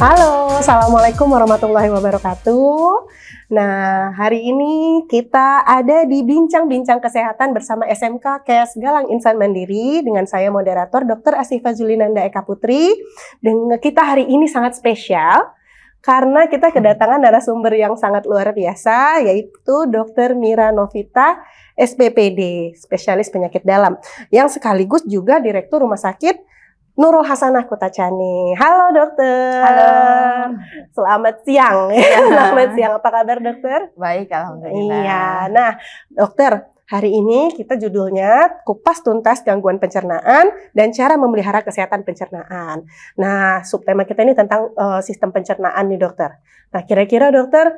Halo, Assalamualaikum warahmatullahi wabarakatuh. Nah, hari ini kita ada di Bincang-Bincang Kesehatan bersama SMK KES Galang Insan Mandiri dengan saya moderator Dr. Asifa Zulinanda Eka Putri. Dan kita hari ini sangat spesial karena kita kedatangan narasumber yang sangat luar biasa, yaitu Dr. Mira Novita, SPPD, spesialis penyakit dalam, yang sekaligus juga Direktur Rumah Sakit Nurul Hasanah Kota Cani. Halo dokter. Halo. Selamat siang. Selamat siang. Apa kabar dokter? Baik, alhamdulillah. Iya. Nah, dokter, hari ini kita judulnya kupas tuntas gangguan pencernaan dan cara memelihara kesehatan pencernaan. Nah, subtema kita ini tentang sistem pencernaan nih dokter. Nah, kira-kira dokter,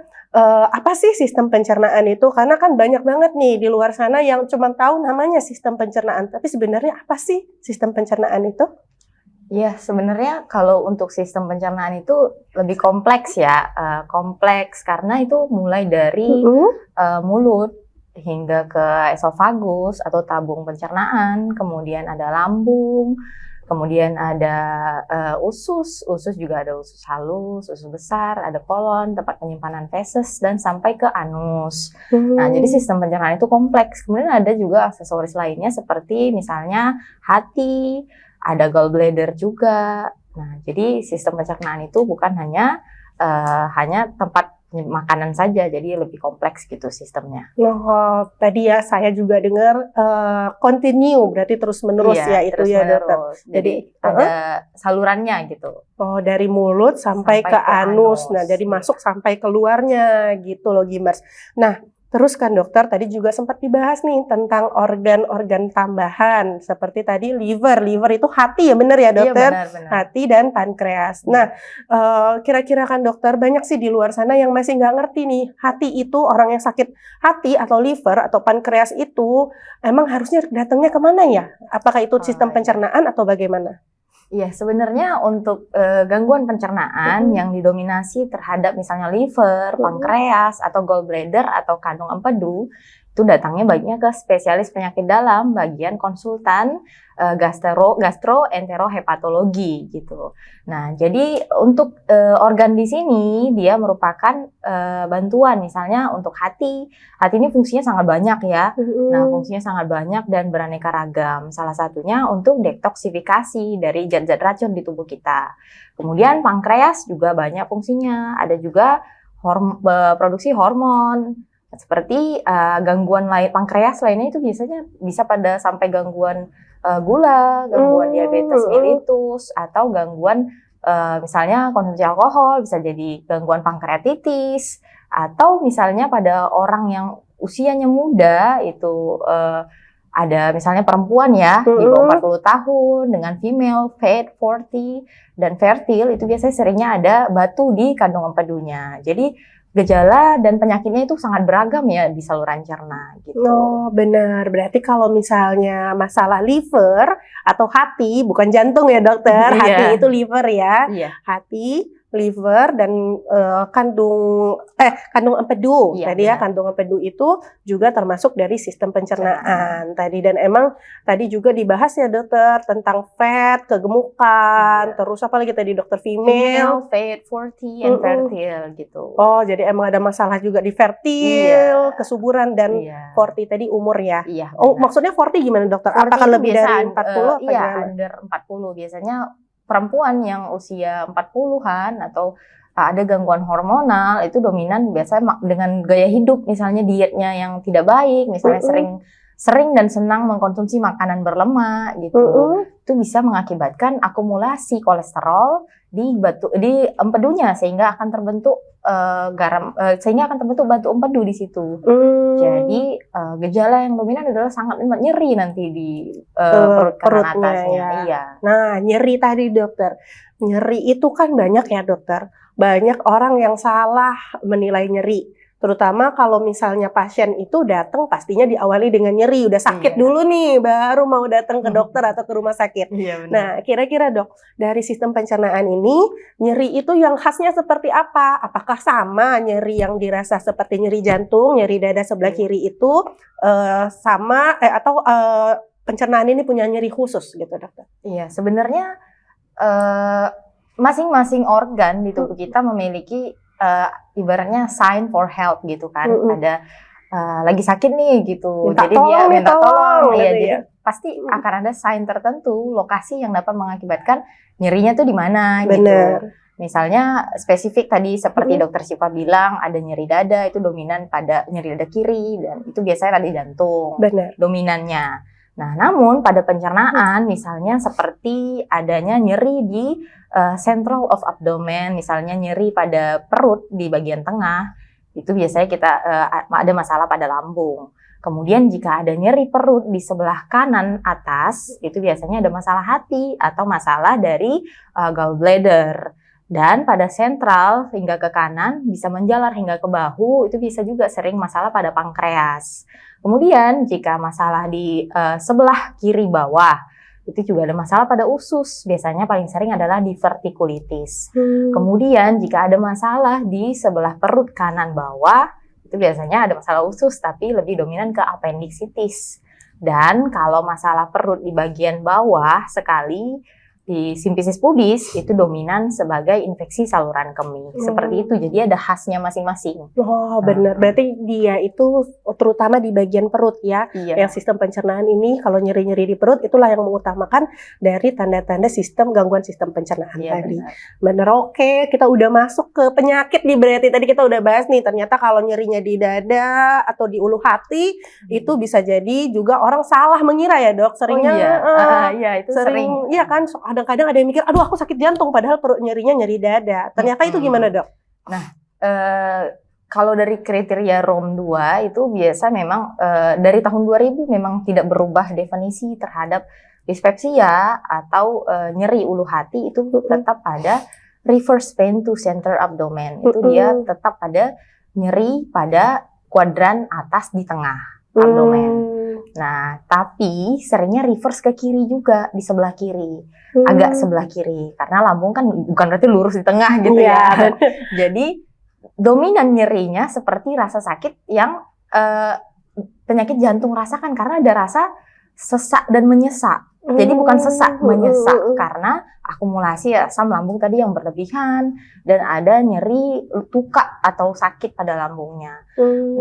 apa sih sistem pencernaan itu? Karena kan banyak banget nih di luar sana yang cuma tahu namanya sistem pencernaan. Tapi sebenarnya apa sih sistem pencernaan itu? Ya, sebenarnya kalau untuk sistem pencernaan itu lebih kompleks ya. Kompleks karena itu mulai dari mulut hingga ke esofagus atau tabung pencernaan, kemudian ada lambung, kemudian ada usus juga ada usus halus, usus besar, ada kolon, tempat penyimpanan feses, dan sampai ke anus. Nah, jadi sistem pencernaan itu kompleks. Kemudian ada juga aksesoris lainnya seperti misalnya hati, ada gallbladder juga. Nah, jadi sistem pencernaan itu bukan hanya tempat makanan saja, jadi lebih kompleks gitu sistemnya. Oh, tadi ya saya juga dengar continue, berarti terus menerus ya itu ya dokter. Jadi ada salurannya gitu. Oh, dari mulut sampai ke anus. Nah, jadi masuk sampai keluarnya gitu loh Gimbers. Nah, terus kan dokter tadi juga sempat dibahas nih tentang organ-organ tambahan seperti tadi liver itu hati ya benar ya dokter? Iya, benar. Hati dan pankreas. Nah, kira-kira kan dokter banyak sih di luar sana yang masih nggak ngerti nih hati itu orang yang sakit hati atau liver atau pankreas itu emang harusnya datangnya kemana ya? Apakah itu sistem pencernaan atau bagaimana? Iya, sebenarnya untuk gangguan pencernaan yang didominasi terhadap misalnya liver, pankreas, atau gallbladder, atau kandung empedu, itu datangnya baiknya ke spesialis penyakit dalam bagian konsultan gastroenterohepatologi gitu. Nah, jadi untuk organ di sini dia merupakan bantuan misalnya untuk hati. Hati ini fungsinya sangat banyak ya. Nah, fungsinya sangat banyak dan beraneka ragam. Salah satunya untuk detoksifikasi dari zat-zat racun di tubuh kita. Kemudian pankreas juga banyak fungsinya. Ada juga produksi hormon. Seperti gangguan lain pankreas lainnya itu biasanya bisa pada sampai gangguan gula, gangguan diabetes mellitus, atau gangguan misalnya konsumsi alkohol, bisa jadi gangguan pankreatitis, atau misalnya pada orang yang usianya muda itu ada misalnya perempuan ya di bawah 40 tahun dengan female fat 40 dan fertile itu biasanya seringnya ada batu di kandung empedunya. Jadi gejala dan penyakitnya itu sangat beragam ya di saluran cerna gitu. Oh, benar. Berarti kalau misalnya masalah liver atau hati, bukan jantung ya dokter, hati itu liver ya. Hati, liver, dan kandung empedu. Tadi ya, kandung empedu itu juga termasuk dari sistem pencernaan tadi. Dan emang tadi juga dibahas ya dokter tentang fat, kegemukan, terus apa lagi tadi dokter female fat 40 and fertile gitu. Oh, jadi emang ada masalah juga di fertil, kesuburan, dan 40 tadi umur ya? Iya. Oh, maksudnya 40 gimana dokter? Apakah lebih dari 40? Iya, under 40. Biasanya perempuan yang usia 40-an atau ada gangguan hormonal itu dominan biasanya dengan gaya hidup, misalnya dietnya yang tidak baik, misalnya sering dan senang mengkonsumsi makanan berlemak gitu. Itu bisa mengakibatkan akumulasi kolesterol di empedunya sehingga akan terbentuk batu empedu di situ. Jadi gejala yang dominan adalah sangat nyeri nanti di perut kanan atasnya. Ya. Iya. Nah, nyeri tadi dokter. Nyeri itu kan banyak ya dokter. Banyak orang yang salah menilai nyeri. Terutama kalau misalnya pasien itu datang pastinya diawali dengan nyeri, udah sakit dulu nih, baru mau datang ke dokter atau ke rumah sakit. Nah, kira-kira dok, dari sistem pencernaan ini, nyeri itu yang khasnya seperti apa? Apakah sama nyeri yang dirasa seperti nyeri jantung, nyeri dada sebelah kiri itu atau pencernaan ini punya nyeri khusus gitu dokter? Iya, sebenarnya masing-masing organ di tubuh kita memiliki ibaratnya sign for help gitu kan. Ada lagi sakit nih gitu. Minta Jadi tolong dia nih, minta tolong, tolong. gitu Iya, ya. jadi pasti akan ada sign tertentu, lokasi yang dapat mengakibatkan nyerinya tuh di mana gitu. Bener. Misalnya spesifik tadi seperti Dokter Syifa bilang ada nyeri dada, itu dominan pada nyeri dada kiri dan itu biasanya pada jantung. Bener. Dominannya. Nah, namun pada pencernaan misalnya seperti adanya nyeri di central of abdomen, misalnya nyeri pada perut di bagian tengah, itu biasanya kita ada masalah pada lambung. Kemudian jika ada nyeri perut di sebelah kanan atas, itu biasanya ada masalah hati atau masalah dari gallbladder. Dan pada sentral hingga ke kanan bisa menjalar hingga ke bahu, itu bisa juga sering masalah pada pankreas. Kemudian jika masalah di sebelah kiri bawah, itu juga ada masalah pada usus. Biasanya paling sering adalah divertikulitis. Kemudian jika ada masalah di sebelah perut kanan bawah, itu biasanya ada masalah usus tapi lebih dominan ke appendicitis. Dan kalau masalah perut di bagian bawah sekali, di simfisis pubis itu dominan sebagai infeksi saluran kemih. Seperti itu, jadi ada khasnya masing-masing. Oh, benar. Berarti dia itu terutama di bagian perut ya. Iya. Yang sistem pencernaan ini kalau nyeri-nyeri di perut itulah yang mengutamakan dari tanda-tanda gangguan sistem pencernaan tadi. Benar. Oke, kita udah masuk ke penyakit nih, berarti tadi kita udah bahas nih, ternyata kalau nyerinya di dada atau di ulu hati itu bisa jadi juga orang salah mengira ya, Dok. Seringnya itu sering. Iya kan, kadang-kadang ada yang mikir, aduh aku sakit jantung, padahal perut nyerinya nyeri dada. Ternyata itu gimana, Dok? Nah, kalau dari kriteria ROM 2 itu biasa memang dari tahun 2000 memang tidak berubah definisi terhadap dispepsia atau nyeri ulu hati, itu tetap ada reverse pain to center abdomen. Itu dia tetap pada nyeri pada kuadran atas di tengah abdomen. Nah, tapi seringnya reverse ke kiri juga, di sebelah kiri. Agak sebelah kiri. Karena lambung kan bukan berarti lurus di tengah gitu ya. Jadi, dominan nyerinya seperti rasa sakit yang penyakit jantung rasakan. Karena ada rasa sesak dan menyesak. Jadi bukan sesak, menyesak. Karena akumulasi asam lambung tadi yang berlebihan. Dan ada nyeri tuka atau sakit pada lambungnya.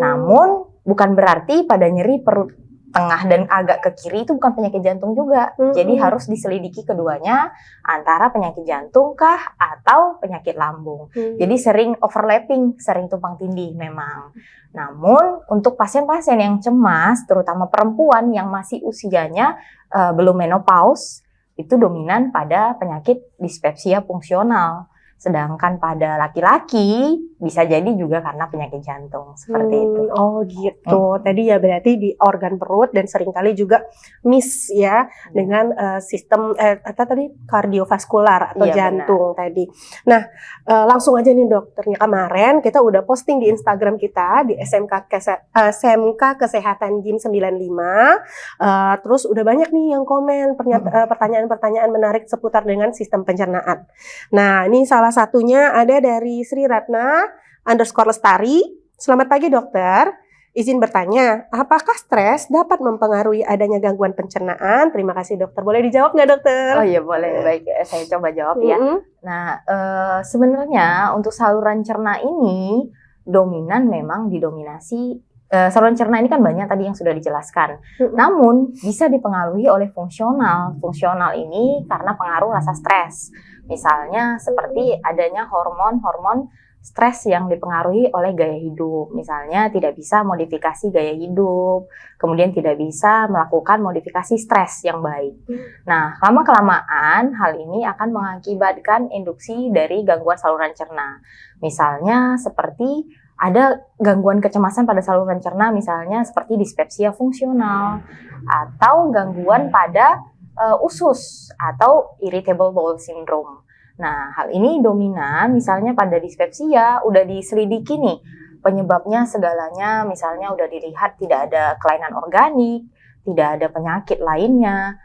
Namun, bukan berarti pada nyeri perut tengah dan agak ke kiri itu bukan penyakit jantung juga. Jadi harus diselidiki keduanya, antara penyakit jantung kah atau penyakit lambung. Jadi sering overlapping, sering tumpang tindih memang. Namun untuk pasien-pasien yang cemas, terutama perempuan yang masih usianya belum menopause, itu dominan pada penyakit dispepsia fungsional. Sedangkan pada laki-laki bisa jadi juga karena penyakit jantung, seperti itu. Oh gitu. Tadi ya berarti di organ perut dan seringkali juga miss ya dengan sistem kardiovaskular atau jantung tadi. Nah, langsung aja nih Dok. Ternyata kemarin kita udah posting di Instagram kita di SMK Kesehatan Gym 95. Terus udah banyak nih yang komen pertanyaan-pertanyaan menarik seputar dengan sistem pencernaan. Nah, ini salah satunya ada dari Sri Ratna _Lestari. Selamat pagi dokter. Izin bertanya, apakah stres dapat mempengaruhi adanya gangguan pencernaan? Terima kasih dokter. Boleh dijawab nggak dokter? Oh iya boleh. Baik, saya coba jawab ya. Nah, sebenarnya untuk saluran cerna ini dominan memang didominasi. Saluran cerna ini kan banyak tadi yang sudah dijelaskan. Namun bisa dipengaruhi oleh fungsional. Fungsional ini karena pengaruh rasa stres. Misalnya seperti adanya hormon-hormon stres yang dipengaruhi oleh gaya hidup. Misalnya tidak bisa modifikasi gaya hidup, kemudian tidak bisa melakukan modifikasi stres yang baik. Nah, lama-kelamaan hal ini akan mengakibatkan induksi dari gangguan saluran cerna. Misalnya seperti ada gangguan kecemasan pada saluran cerna, misalnya seperti dispepsia fungsional, atau gangguan pada usus atau irritable bowel syndrome. Nah, hal ini dominan misalnya pada dispepsia udah diselidiki nih penyebabnya segalanya, misalnya udah dilihat tidak ada kelainan organik, tidak ada penyakit lainnya,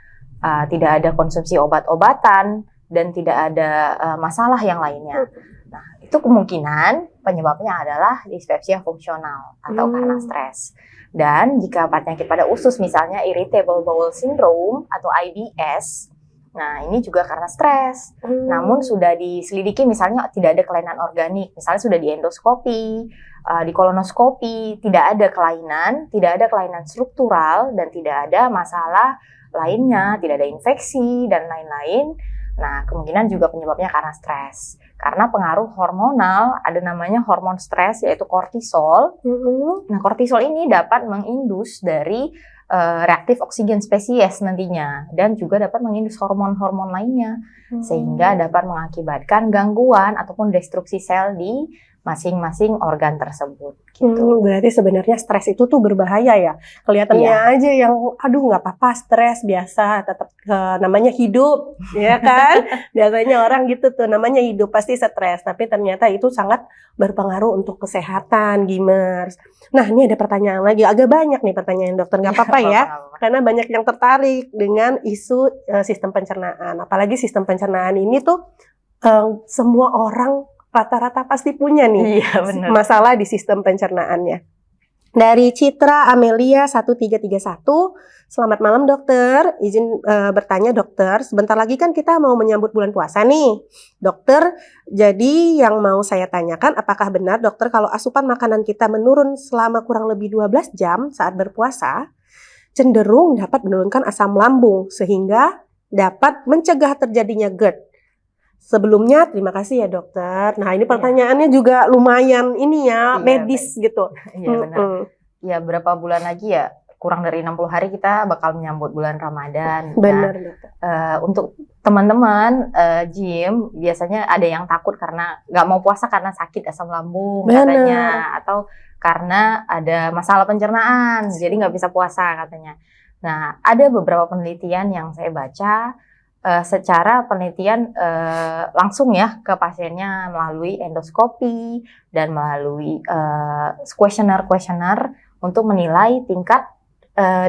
tidak ada konsumsi obat-obatan, dan tidak ada masalah yang lainnya. Nah, itu kemungkinan penyebabnya adalah dispepsia fungsional atau karena stres. Dan jika penyakit pada usus misalnya irritable bowel syndrome atau IBS, Nah, ini juga karena stres. Namun sudah diselidiki misalnya tidak ada kelainan organik, misalnya sudah di endoskopi, di kolonoskopi, tidak ada kelainan struktural dan tidak ada masalah lainnya, tidak ada infeksi dan lain-lain. Nah, kemungkinan juga penyebabnya karena stres. Karena pengaruh hormonal, ada namanya hormon stres yaitu kortisol. Nah, kortisol ini dapat mengindus dari reaktif oksigen spesies nantinya dan juga dapat mengindus hormon-hormon lainnya sehingga dapat mengakibatkan gangguan ataupun destruksi sel di masing-masing organ tersebut gitu. Berarti sebenarnya stres itu tuh berbahaya ya. Kelihatannya aja yang aduh nggak apa-apa stres biasa tetap namanya hidup ya kan. Biasanya orang gitu tuh namanya hidup pasti stres, tapi ternyata itu sangat berpengaruh untuk kesehatan Gimers. Nah, ini ada pertanyaan lagi, agak banyak nih pertanyaan dokter, nggak apa-apa ya, karena banyak yang tertarik dengan isu sistem pencernaan. Apalagi sistem pencernaan ini tuh semua orang rata-rata pasti punya nih masalah di sistem pencernaannya. Dari Citra Amelia 1331, selamat malam dokter, izin bertanya dokter, sebentar lagi kan kita mau menyambut bulan puasa nih. Dokter, jadi yang mau saya tanyakan apakah benar dokter kalau asupan makanan kita menurun selama kurang lebih 12 jam saat berpuasa, cenderung dapat menurunkan asam lambung sehingga dapat mencegah terjadinya GERD. Sebelumnya terima kasih ya dokter. Nah ini pertanyaannya juga lumayan ini ya medis gitu. Iya benar. Ya berapa bulan lagi ya? Kurang dari 60 hari kita bakal menyambut bulan Ramadan. Benar dokter. Untuk teman-teman gym biasanya ada yang takut karena nggak mau puasa karena sakit asam lambung katanya, atau karena ada masalah pencernaan jadi nggak bisa puasa katanya. Nah ada beberapa penelitian yang saya baca. Secara penelitian langsung ya ke pasiennya melalui endoskopi dan melalui kuesioner untuk menilai tingkat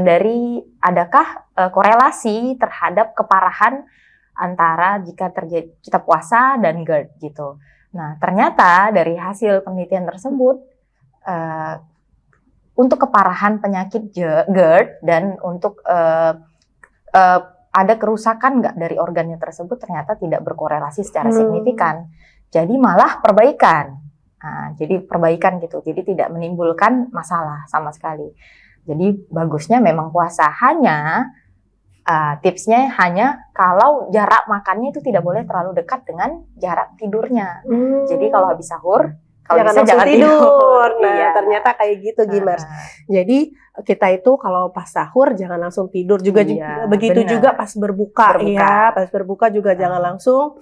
dari adakah korelasi terhadap keparahan antara jika terjadi kita puasa dan GERD gitu. Nah ternyata dari hasil penelitian tersebut untuk keparahan penyakit GERD dan untuk ada kerusakan nggak dari organnya tersebut ternyata tidak berkorelasi secara signifikan. Jadi malah perbaikan. Nah, jadi perbaikan gitu. Jadi tidak menimbulkan masalah sama sekali. Jadi bagusnya memang puasa. Hanya tipsnya hanya kalau jarak makannya itu tidak boleh terlalu dekat dengan jarak tidurnya. Jadi kalau habis sahur, kalau bisa jangan tidur. Nah, ternyata kayak gitu Gimers. Jadi kita itu kalau pas sahur jangan langsung tidur juga, begitu juga pas berbuka ya. Pas berbuka juga jangan langsung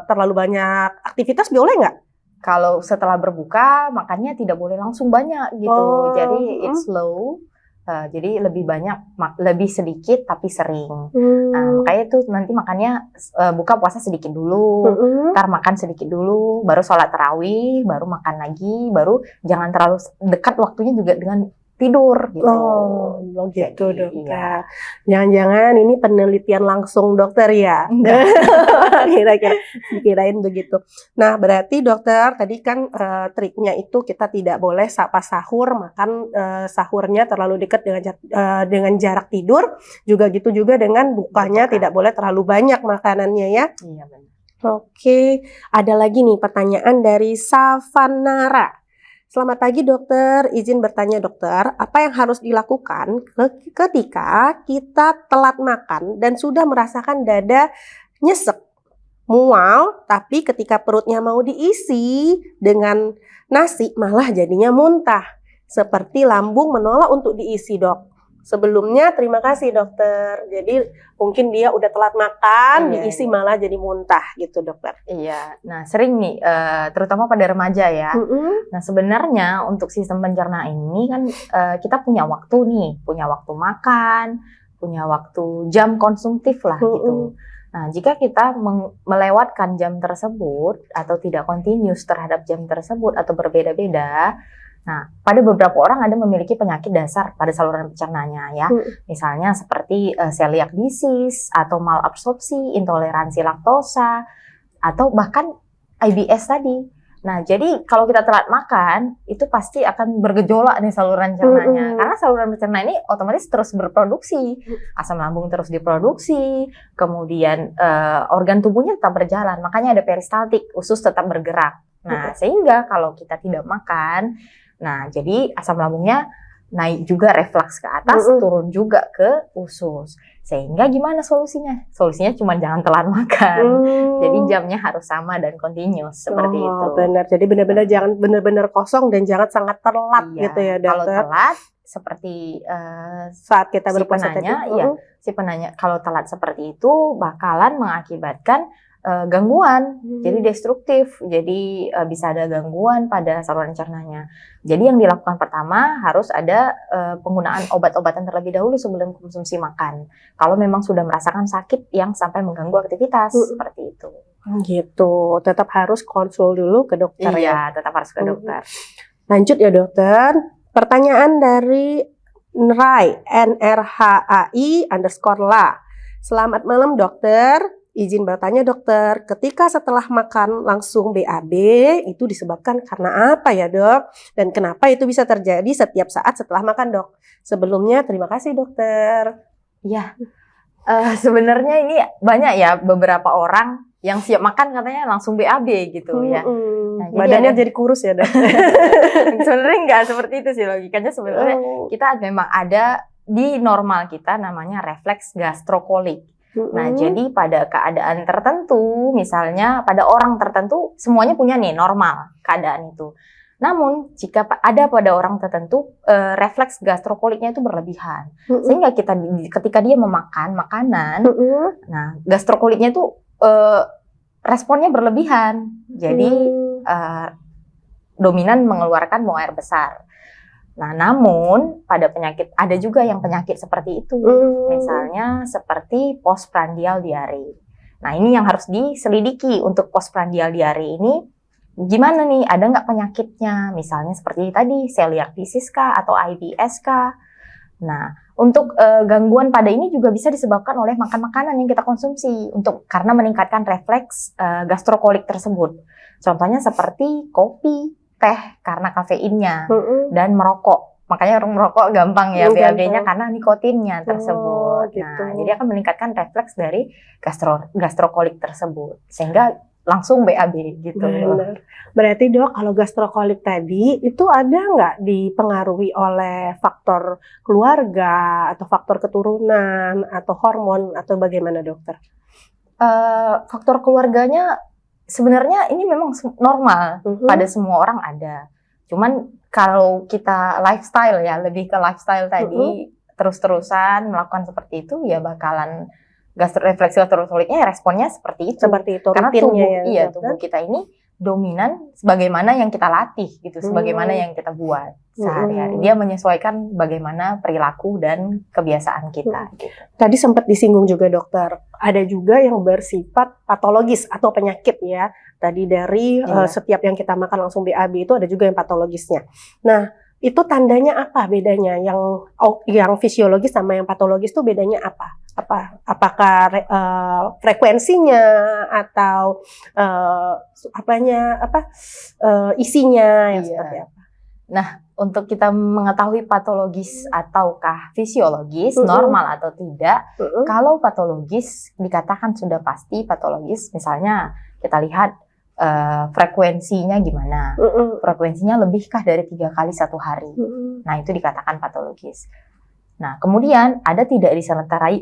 terlalu banyak aktivitas, boleh nggak? Kalau setelah berbuka makannya tidak boleh langsung banyak gitu. Jadi it's slow. Jadi lebih banyak, lebih sedikit tapi sering. Makanya itu nanti makannya buka puasa sedikit dulu, ntar makan sedikit dulu, baru sholat tarawih, baru makan lagi, baru jangan terlalu dekat waktunya juga dengan tidur gitu. Oh gitu dokter. Jangan-jangan ini penelitian langsung dokter ya? Kirain begitu. Nah berarti dokter tadi kan triknya itu kita tidak boleh pas sahur makan sahurnya terlalu dekat dengan jarak tidur. Juga gitu juga dengan bukanya tidak boleh terlalu banyak makanannya ya? Iya benar. Oke, ada lagi nih pertanyaan dari Savanara. Selamat pagi dokter, izin bertanya dokter, apa yang harus dilakukan ketika kita telat makan dan sudah merasakan dada nyesek, mual, tapi ketika perutnya mau diisi dengan nasi malah jadinya muntah, seperti lambung menolak untuk diisi dok. Sebelumnya terima kasih dokter. Jadi mungkin dia udah telat makan, diisi malah jadi muntah gitu dokter. Iya, nah sering nih, terutama pada remaja ya. Nah sebenarnya untuk sistem pencernaan ini kan kita punya waktu nih, punya waktu makan, punya waktu jam konsumtif lah gitu. Nah jika kita melewatkan jam tersebut atau tidak continuous terhadap jam tersebut atau berbeda-beda, nah, pada beberapa orang ada memiliki penyakit dasar pada saluran pencernaannya ya. Misalnya seperti celiac disease atau malabsorpsi, intoleransi laktosa, atau bahkan IBS tadi. Nah, jadi kalau kita telat makan, itu pasti akan bergejolak nih saluran cernanya. Karena saluran cerna ini otomatis terus berproduksi. Asam lambung terus diproduksi, kemudian organ tubuhnya tetap berjalan. Makanya ada peristaltik, usus tetap bergerak. Nah, sehingga kalau kita tidak makan, nah jadi asam lambungnya naik juga refleks ke atas, turun juga ke usus. Sehingga gimana solusinya? Solusinya cuma jangan telat makan. Jadi jamnya harus sama dan continuous seperti itu. Benar. Jadi benar-benar jangan benar-benar kosong dan jangan sangat telat gitu ya, dokter. Kalau telat seperti saat kita berpuasa tadi, si penanya kalau telat seperti itu bakalan mengakibatkan gangguan, jadi destruktif, jadi bisa ada gangguan pada saluran cernanya. Jadi yang dilakukan pertama harus ada penggunaan obat-obatan terlebih dahulu sebelum konsumsi makan. Kalau memang sudah merasakan sakit yang sampai mengganggu aktivitas seperti itu. Gitu, tetap harus konsul dulu ke dokter ya. Iya, tetap harus ke dokter. Lanjut ya dokter. Pertanyaan dari Nrai NRHAI_la. Selamat malam dokter. Izin bertanya dokter, ketika setelah makan langsung BAB itu disebabkan karena apa ya dok? Dan kenapa itu bisa terjadi setiap saat setelah makan dok? Sebelumnya terima kasih dokter. Ya, sebenarnya ini banyak ya beberapa orang yang siap makan katanya langsung BAB gitu ya. Nah, badannya jadi kurus ya dok? Sebenarnya nggak seperti itu sih logikanya. Sebenarnya kita memang ada di normal kita namanya refleks gastrokolik. Nah, jadi pada keadaan tertentu, misalnya pada orang tertentu, semuanya punya nih normal keadaan itu. Namun, jika ada pada orang tertentu, refleks gastrokoliknya itu berlebihan. Sehingga ketika dia memakan makanan, nah gastrokoliknya itu responnya berlebihan. Jadi, dominan mengeluarkan buang air besar. Nah, namun pada penyakit ada juga yang penyakit seperti itu, misalnya seperti postprandial diare. Nah, ini yang harus diselidiki untuk postprandial diare ini. Gimana nih? Ada nggak penyakitnya? Misalnya seperti tadi celiac disease kah atau IBS kah? Nah, untuk gangguan pada ini juga bisa disebabkan oleh makan makanan yang kita konsumsi karena meningkatkan refleks gastrokolik tersebut. Contohnya seperti kopi, teh karena kafeinnya, dan merokok. Makanya orang merokok gampang ya BAB-nya karena nikotinnya tersebut. Gitu. Nah, jadi akan meningkatkan refleks dari gastrokolik tersebut. Sehingga langsung BAB gitu. Benar. Berarti dok, kalau gastrokolik tadi itu ada nggak dipengaruhi oleh faktor keluarga atau faktor keturunan atau hormon atau bagaimana dokter? Faktor keluarganya sebenarnya ini memang normal pada semua orang ada. Cuman kalau kita lifestyle ya, lebih ke lifestyle tadi, terus-terusan melakukan seperti itu ya bakalan refleksi gastrokoliknya responnya seperti itu. Seperti itu. Karena tubuh kita ini dominan sebagaimana yang kita latih gitu, sebagaimana yang kita buat sehari-hari. Dia menyesuaikan bagaimana perilaku dan kebiasaan kita. Gitu. Tadi sempat disinggung juga dokter, ada juga yang bersifat patologis atau penyakit ya. Tadi dari setiap yang kita makan langsung BAB itu ada juga yang patologisnya. Nah, itu tandanya apa bedanya? Yang fisiologis sama yang patologis itu bedanya apa? Apakah frekuensinya atau isinya yang seperti apa? Nah, untuk kita mengetahui patologis ataukah fisiologis, normal atau tidak, kalau patologis dikatakan sudah pasti patologis, misalnya kita lihat frekuensinya gimana, frekuensinya lebihkah dari 3 kali satu hari, nah itu dikatakan patologis. Nah, kemudian ada tidak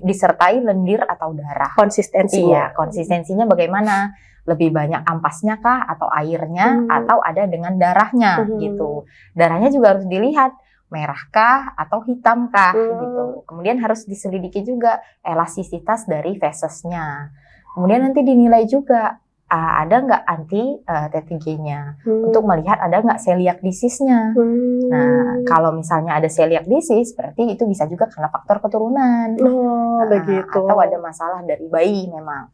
disertai lendir atau darah. Konsistensinya. Iya, konsistensinya bagaimana? Lebih banyak ampasnya kah atau airnya atau ada dengan darahnya gitu. Darahnya juga harus dilihat merahkah atau hitamkah gitu. Kemudian harus diselidiki juga elastisitas dari fesesnya. Kemudian nanti dinilai juga ada nggak anti T3-nya untuk melihat ada nggak celiac disease-nya. Nah, kalau misalnya ada celiac disease, berarti itu bisa juga karena faktor keturunan. Begitu. Atau ada masalah dari bayi memang.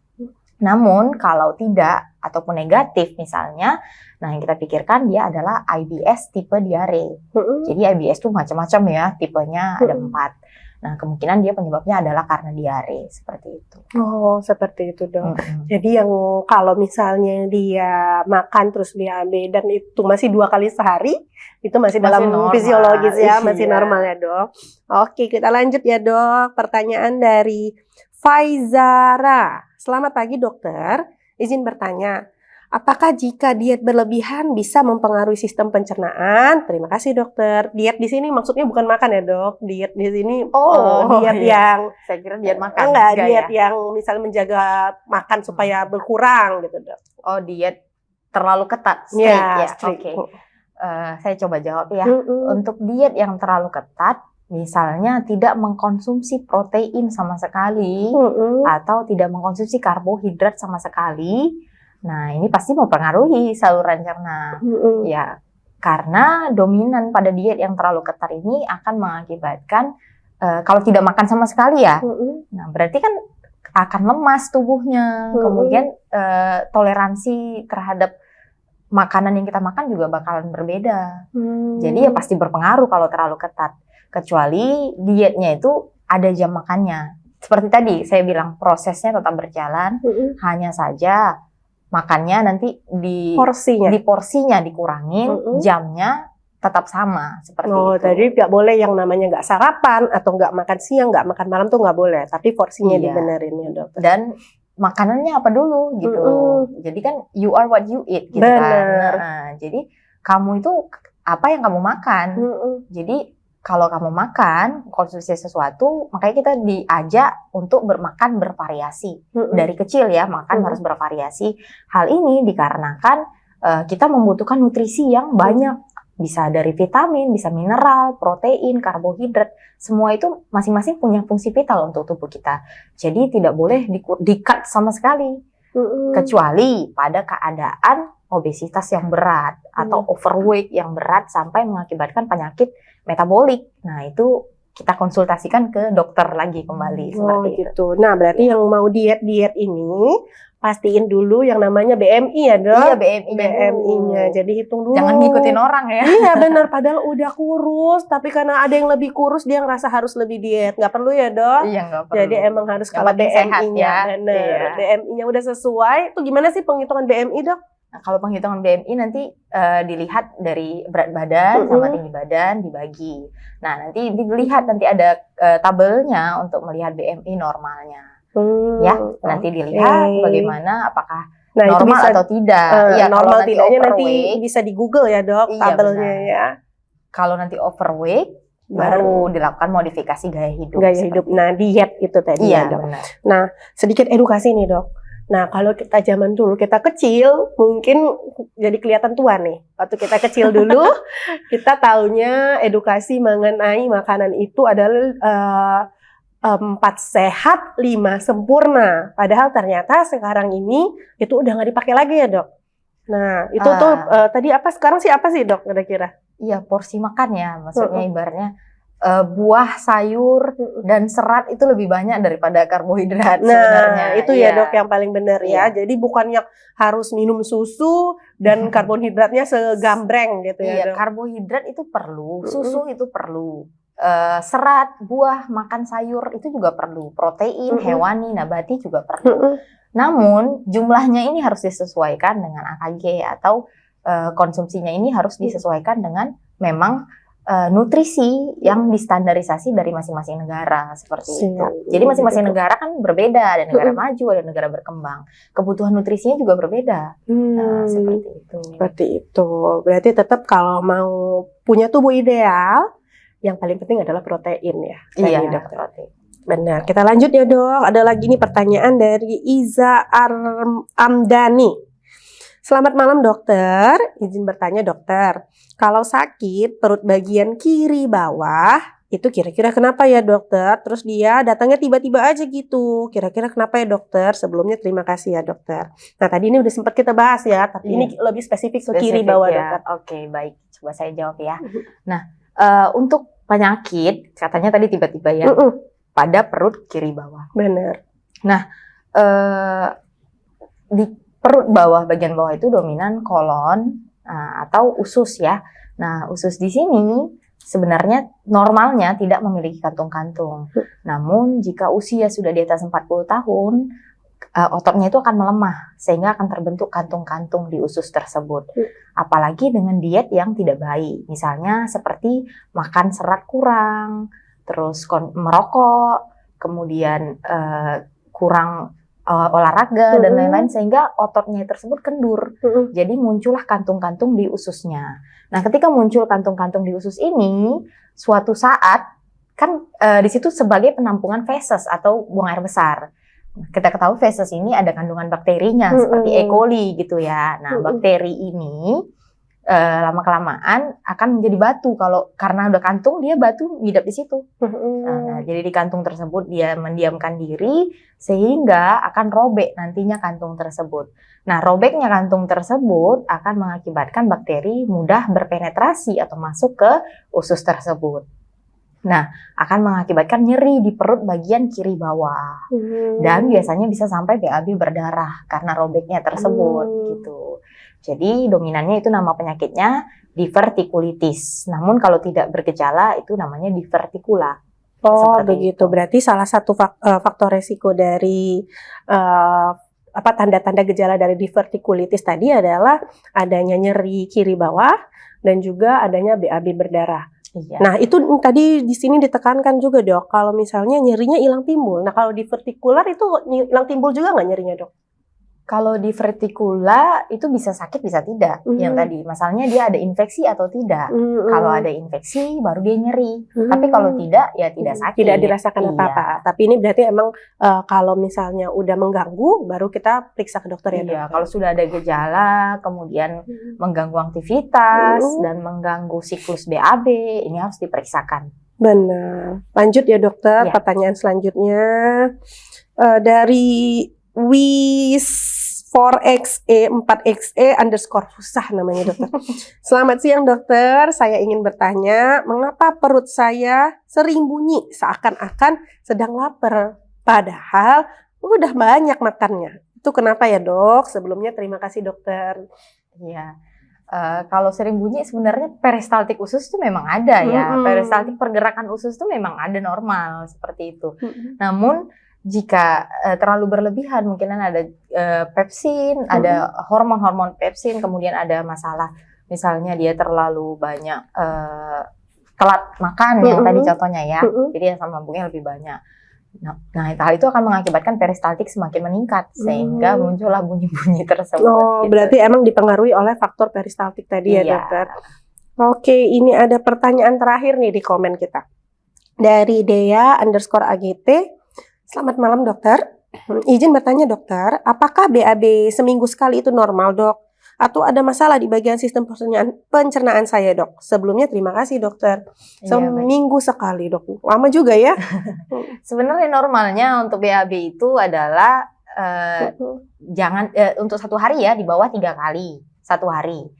Namun kalau tidak ataupun negatif misalnya, nah yang kita pikirkan dia adalah IBS tipe diare. Jadi IBS itu macam-macam ya, tipenya ada 4. Nah kemungkinan dia penyebabnya adalah karena diare, seperti itu. Oh, seperti itu dong. Jadi yang kalau misalnya dia makan terus BAB dan itu masih 2 kali sehari, itu masih dalam normal, fisiologis ya, masih iya. normal ya dok. Oke, kita lanjut ya dok. Pertanyaan dari Faizara. Selamat pagi dokter, izin bertanya, apakah jika diet berlebihan bisa mempengaruhi sistem pencernaan? Terima kasih dokter. Diet di sini maksudnya bukan makan ya dok. Diet di sini diet iya. yang Saya kira diet makan. enggak, Enggak diet ya? yang misalnya menjaga makan supaya berkurang gitu dok. Oh, diet terlalu ketat, strict ya. strict. Oke. Saya coba jawab ya. Untuk diet yang terlalu ketat, misalnya tidak mengkonsumsi protein sama sekali atau tidak mengkonsumsi karbohidrat sama sekali. Nah, ini pasti mempengaruhi saluran cerna. Ya, karena dominan pada diet yang terlalu ketat ini akan mengakibatkan kalau tidak makan sama sekali ya. Nah, berarti kan akan lemas tubuhnya. Kemudian toleransi terhadap makanan yang kita makan juga bakalan berbeda. Jadi ya pasti berpengaruh kalau terlalu ketat. Kecuali dietnya itu ada jam makannya. Seperti tadi saya bilang prosesnya tetap berjalan, hanya saja makannya nanti di porsinya dikurangin, jamnya tetap sama seperti itu. Jadi nggak boleh yang namanya nggak sarapan atau nggak makan siang, nggak makan malam tuh nggak boleh. Tapi porsinya dibenerin ya dokter. Dan makanannya apa dulu gitu. Jadi kan you are what you eat gitu Bener. kan. Nah, jadi kamu itu apa yang kamu makan. Jadi kalau kamu makan, konsumsi sesuatu, makanya kita diajak untuk makan bervariasi. Dari kecil ya, makan harus bervariasi. Hal ini dikarenakan kita membutuhkan nutrisi yang banyak. Bisa dari vitamin, bisa mineral, protein, karbohidrat. Semua itu masing-masing punya fungsi vital untuk tubuh kita. Jadi tidak boleh di-cut sama sekali. Kecuali pada keadaan obesitas yang berat atau overweight yang berat sampai mengakibatkan penyakit metabolik. Nah, itu kita konsultasikan ke dokter lagi kembali seperti itu. Nah, berarti yang mau diet ini pastiin dulu yang namanya BMI ya dok. Iya, BMI-nya. Jadi hitung dulu. Jangan ngikutin orang ya. Iya benar, padahal udah kurus, tapi karena ada yang lebih kurus dia ngerasa harus lebih diet. Nggak perlu ya dok. Iya, nggak perlu. Jadi emang harus kalau BMI-nya benar. BMI-nya udah sesuai. Itu gimana sih penghitungan BMI dok? Nah, kalau penghitungan BMI nanti dilihat dari berat badan sama tinggi badan dibagi. Nah, nanti dilihat nanti ada tabelnya untuk melihat BMI normalnya. Ya, nanti dilihat bagaimana apakah normal atau tidak. Ya, normal tidaknya nanti bisa di Google ya dok, tabelnya ya. Kalau nanti overweight baru dilakukan modifikasi gaya hidup. Nah, diet itu tadi ya dok. Benar. Nah, sedikit edukasi nih dok. Nah, kalau kita zaman dulu, kita kecil, mungkin jadi kelihatan tua nih. Waktu kita kecil dulu, kita taunya edukasi mengenai makanan itu adalah 4 sehat, 5 sempurna. Padahal ternyata sekarang ini itu udah nggak dipakai lagi ya dok. Nah, itu tuh tadi apa, sekarang sih apa sih dok kira-kira? Iya, porsi makan ya. Maksudnya ibaratnya buah, sayur, dan serat itu lebih banyak daripada karbohidrat sebenarnya. Nah, itu ya dok yang paling benar ya. Jadi bukan yang harus minum susu dan karbohidratnya segambreng gitu ya dok. Karbohidrat itu perlu, susu itu perlu. Serat, buah, makan sayur itu juga perlu. Protein, hewani, nabati juga perlu. Namun jumlahnya ini harus disesuaikan dengan AKG atau konsumsinya ini harus disesuaikan dengan memang nutrisi yang distandarisasi dari masing-masing negara seperti itu. Jadi masing-masing negara kan berbeda, ada negara maju, ada negara berkembang. Kebutuhan nutrisinya juga berbeda. Nah, seperti itu. Seperti itu. Berarti tetap kalau mau punya tubuh ideal, yang paling penting adalah protein ya. Iya, protein. Benar. Kita lanjut ya dok. Ada lagi nih pertanyaan dari Iza Amdani. Selamat malam dokter, izin bertanya dokter, kalau sakit perut bagian kiri bawah, itu kira-kira kenapa ya dokter? Terus dia datangnya tiba-tiba aja gitu, kira-kira kenapa ya dokter? Sebelumnya terima kasih ya dokter. Nah tadi ini udah sempat kita bahas ya, tapi ini lebih spesifik ke kiri bawah ya, dokter. Oke, baik, coba saya jawab ya. Nah, untuk penyakit, katanya tadi tiba-tiba ya, pada perut kiri bawah. Benar. Nah, di perut bawah, bagian bawah itu dominan kolon atau usus ya. Nah, usus di sini sebenarnya normalnya tidak memiliki kantung-kantung. Namun jika usia sudah di atas 40 tahun, ototnya itu akan melemah sehingga akan terbentuk kantung-kantung di usus tersebut. Apalagi dengan diet yang tidak baik. Misalnya seperti makan serat kurang, terus merokok, kemudian kurang olahraga dan lain-lain sehingga ototnya tersebut kendur. Jadi muncullah kantung-kantung di ususnya. Nah, ketika muncul kantung-kantung di usus ini, suatu saat kan di situ sebagai penampungan feses atau buang air besar. Kita ketahui feses ini ada kandungan bakterinya seperti E. coli gitu ya. Nah, bakteri ini lama-kelamaan akan menjadi batu. Kalau karena udah kantung, dia batu ngidap di situ. Nah, jadi di kantung tersebut dia mendiamkan diri sehingga akan robek nantinya kantung tersebut. Nah, robeknya kantung tersebut akan mengakibatkan bakteri mudah berpenetrasi atau masuk ke usus tersebut. Nah, akan mengakibatkan nyeri di perut bagian kiri bawah. Dan biasanya bisa sampai BAB berdarah karena robeknya tersebut gitu. Jadi dominannya itu nama penyakitnya divertikulitis. Namun kalau tidak bergejala itu namanya divertikula. Oh, begitu. Berarti salah satu faktor resiko dari tanda-tanda gejala dari divertikulitis tadi adalah adanya nyeri kiri bawah dan juga adanya BAB berdarah. Iya. Nah, itu tadi di sini ditekankan juga, Dok, kalau misalnya nyerinya hilang timbul. Nah, kalau divertikular itu hilang timbul juga nggak nyerinya, Dok? Kalau divertikula itu bisa sakit bisa tidak. Yang tadi masalahnya dia ada infeksi atau tidak. Kalau ada infeksi baru dia nyeri. Tapi kalau tidak ya tidak sakit. Tidak dirasakan apa-apa. Tapi ini berarti emang kalau misalnya udah mengganggu baru kita periksa ke dokter ya, Dok? Iya, kalau sudah ada gejala kemudian mengganggu aktivitas dan mengganggu siklus BAB, ini harus diperiksakan. Benar. Lanjut ya, dokter. Ya. Pertanyaan selanjutnya dari Wis4xe4xe_ susah namanya, dokter. Selamat siang, dokter. Saya ingin bertanya, mengapa perut saya sering bunyi seakan-akan sedang lapar, padahal udah banyak makannya. Itu kenapa ya, Dok? Sebelumnya terima kasih, dokter. Iya. Kalau sering bunyi sebenarnya peristaltik usus itu memang ada ya. Peristaltik pergerakan usus itu memang ada normal seperti itu. Namun jika terlalu berlebihan, mungkin ada pepsin, ada hormon-hormon pepsin, kemudian ada masalah, misalnya dia terlalu banyak telat makan, yang tadi contohnya ya, jadi asam lambungnya lebih banyak. Nah, hal itu akan mengakibatkan peristaltik semakin meningkat, sehingga muncullah bunyi-bunyi tersebut. Oh, gitu. Berarti emang dipengaruhi oleh faktor peristaltik tadi ya, dokter? Oke, ini ada pertanyaan terakhir nih di komen kita. Dari Dea_AGT. Selamat malam, dokter. Izin bertanya, dokter, apakah BAB seminggu sekali itu normal, dok? Atau ada masalah di bagian sistem pencernaan saya, dok? Sebelumnya terima kasih, dokter. Seminggu sekali, dok. Lama juga ya? Sebenarnya normalnya untuk BAB itu adalah untuk satu hari ya, di bawah 3 kali satu hari.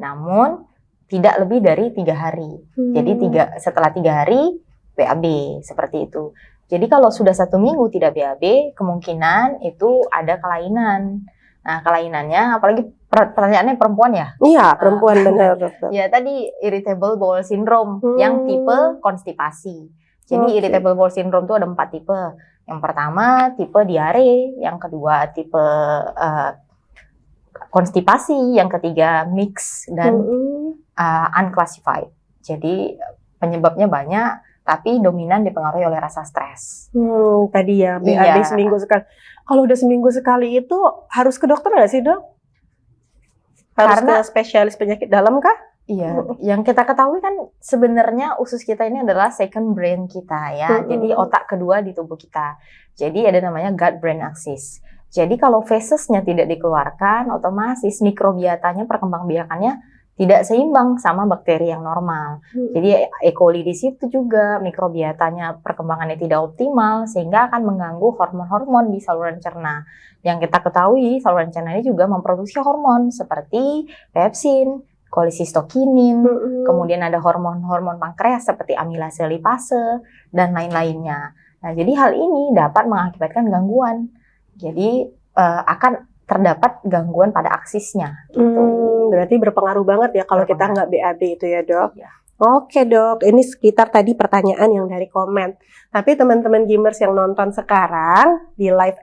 Namun tidak lebih dari 3 hari. Jadi setelah 3 hari BAB seperti itu. Jadi kalau sudah 1 minggu tidak BAB, kemungkinan itu ada kelainan. Nah, kelainannya, apalagi pertanyaannya perempuan ya? Iya, perempuan benar, dokter. Ya, tadi irritable bowel syndrome yang tipe konstipasi. Jadi irritable bowel syndrome itu ada 4 tipe. Yang pertama tipe diare, yang kedua tipe konstipasi, yang ketiga mix dan unclassified. Jadi penyebabnya banyak. Tapi dominan dipengaruhi oleh rasa stres. Tadi ya, BAB seminggu sekali. Kalau udah seminggu sekali itu harus ke dokter nggak sih, dok? Harus ke spesialis penyakit dalam kah? Iya, yang kita ketahui kan sebenarnya usus kita ini adalah second brain kita ya. Jadi otak kedua di tubuh kita. Jadi ada namanya gut-brain axis. Jadi kalau fesesnya tidak dikeluarkan, otomatis mikrobiotanya, perkembangbiakannya tidak seimbang sama bakteri yang normal. Jadi E. coli di situ juga mikrobiotanya perkembangannya tidak optimal sehingga akan mengganggu hormon-hormon di saluran cerna. Yang kita ketahui saluran cerna ini juga memproduksi hormon seperti pepsin, kolisistokinin, kemudian ada hormon-hormon pankreas seperti amilase lipase dan lain-lainnya. Nah, jadi hal ini dapat mengakibatkan gangguan. Jadi akan terdapat gangguan pada aksisnya. Berarti berpengaruh banget ya kalau kita nggak BAB itu ya dok? Ya. Oke dok, ini sekitar tadi pertanyaan yang dari komen. Tapi teman-teman gamers yang nonton sekarang di live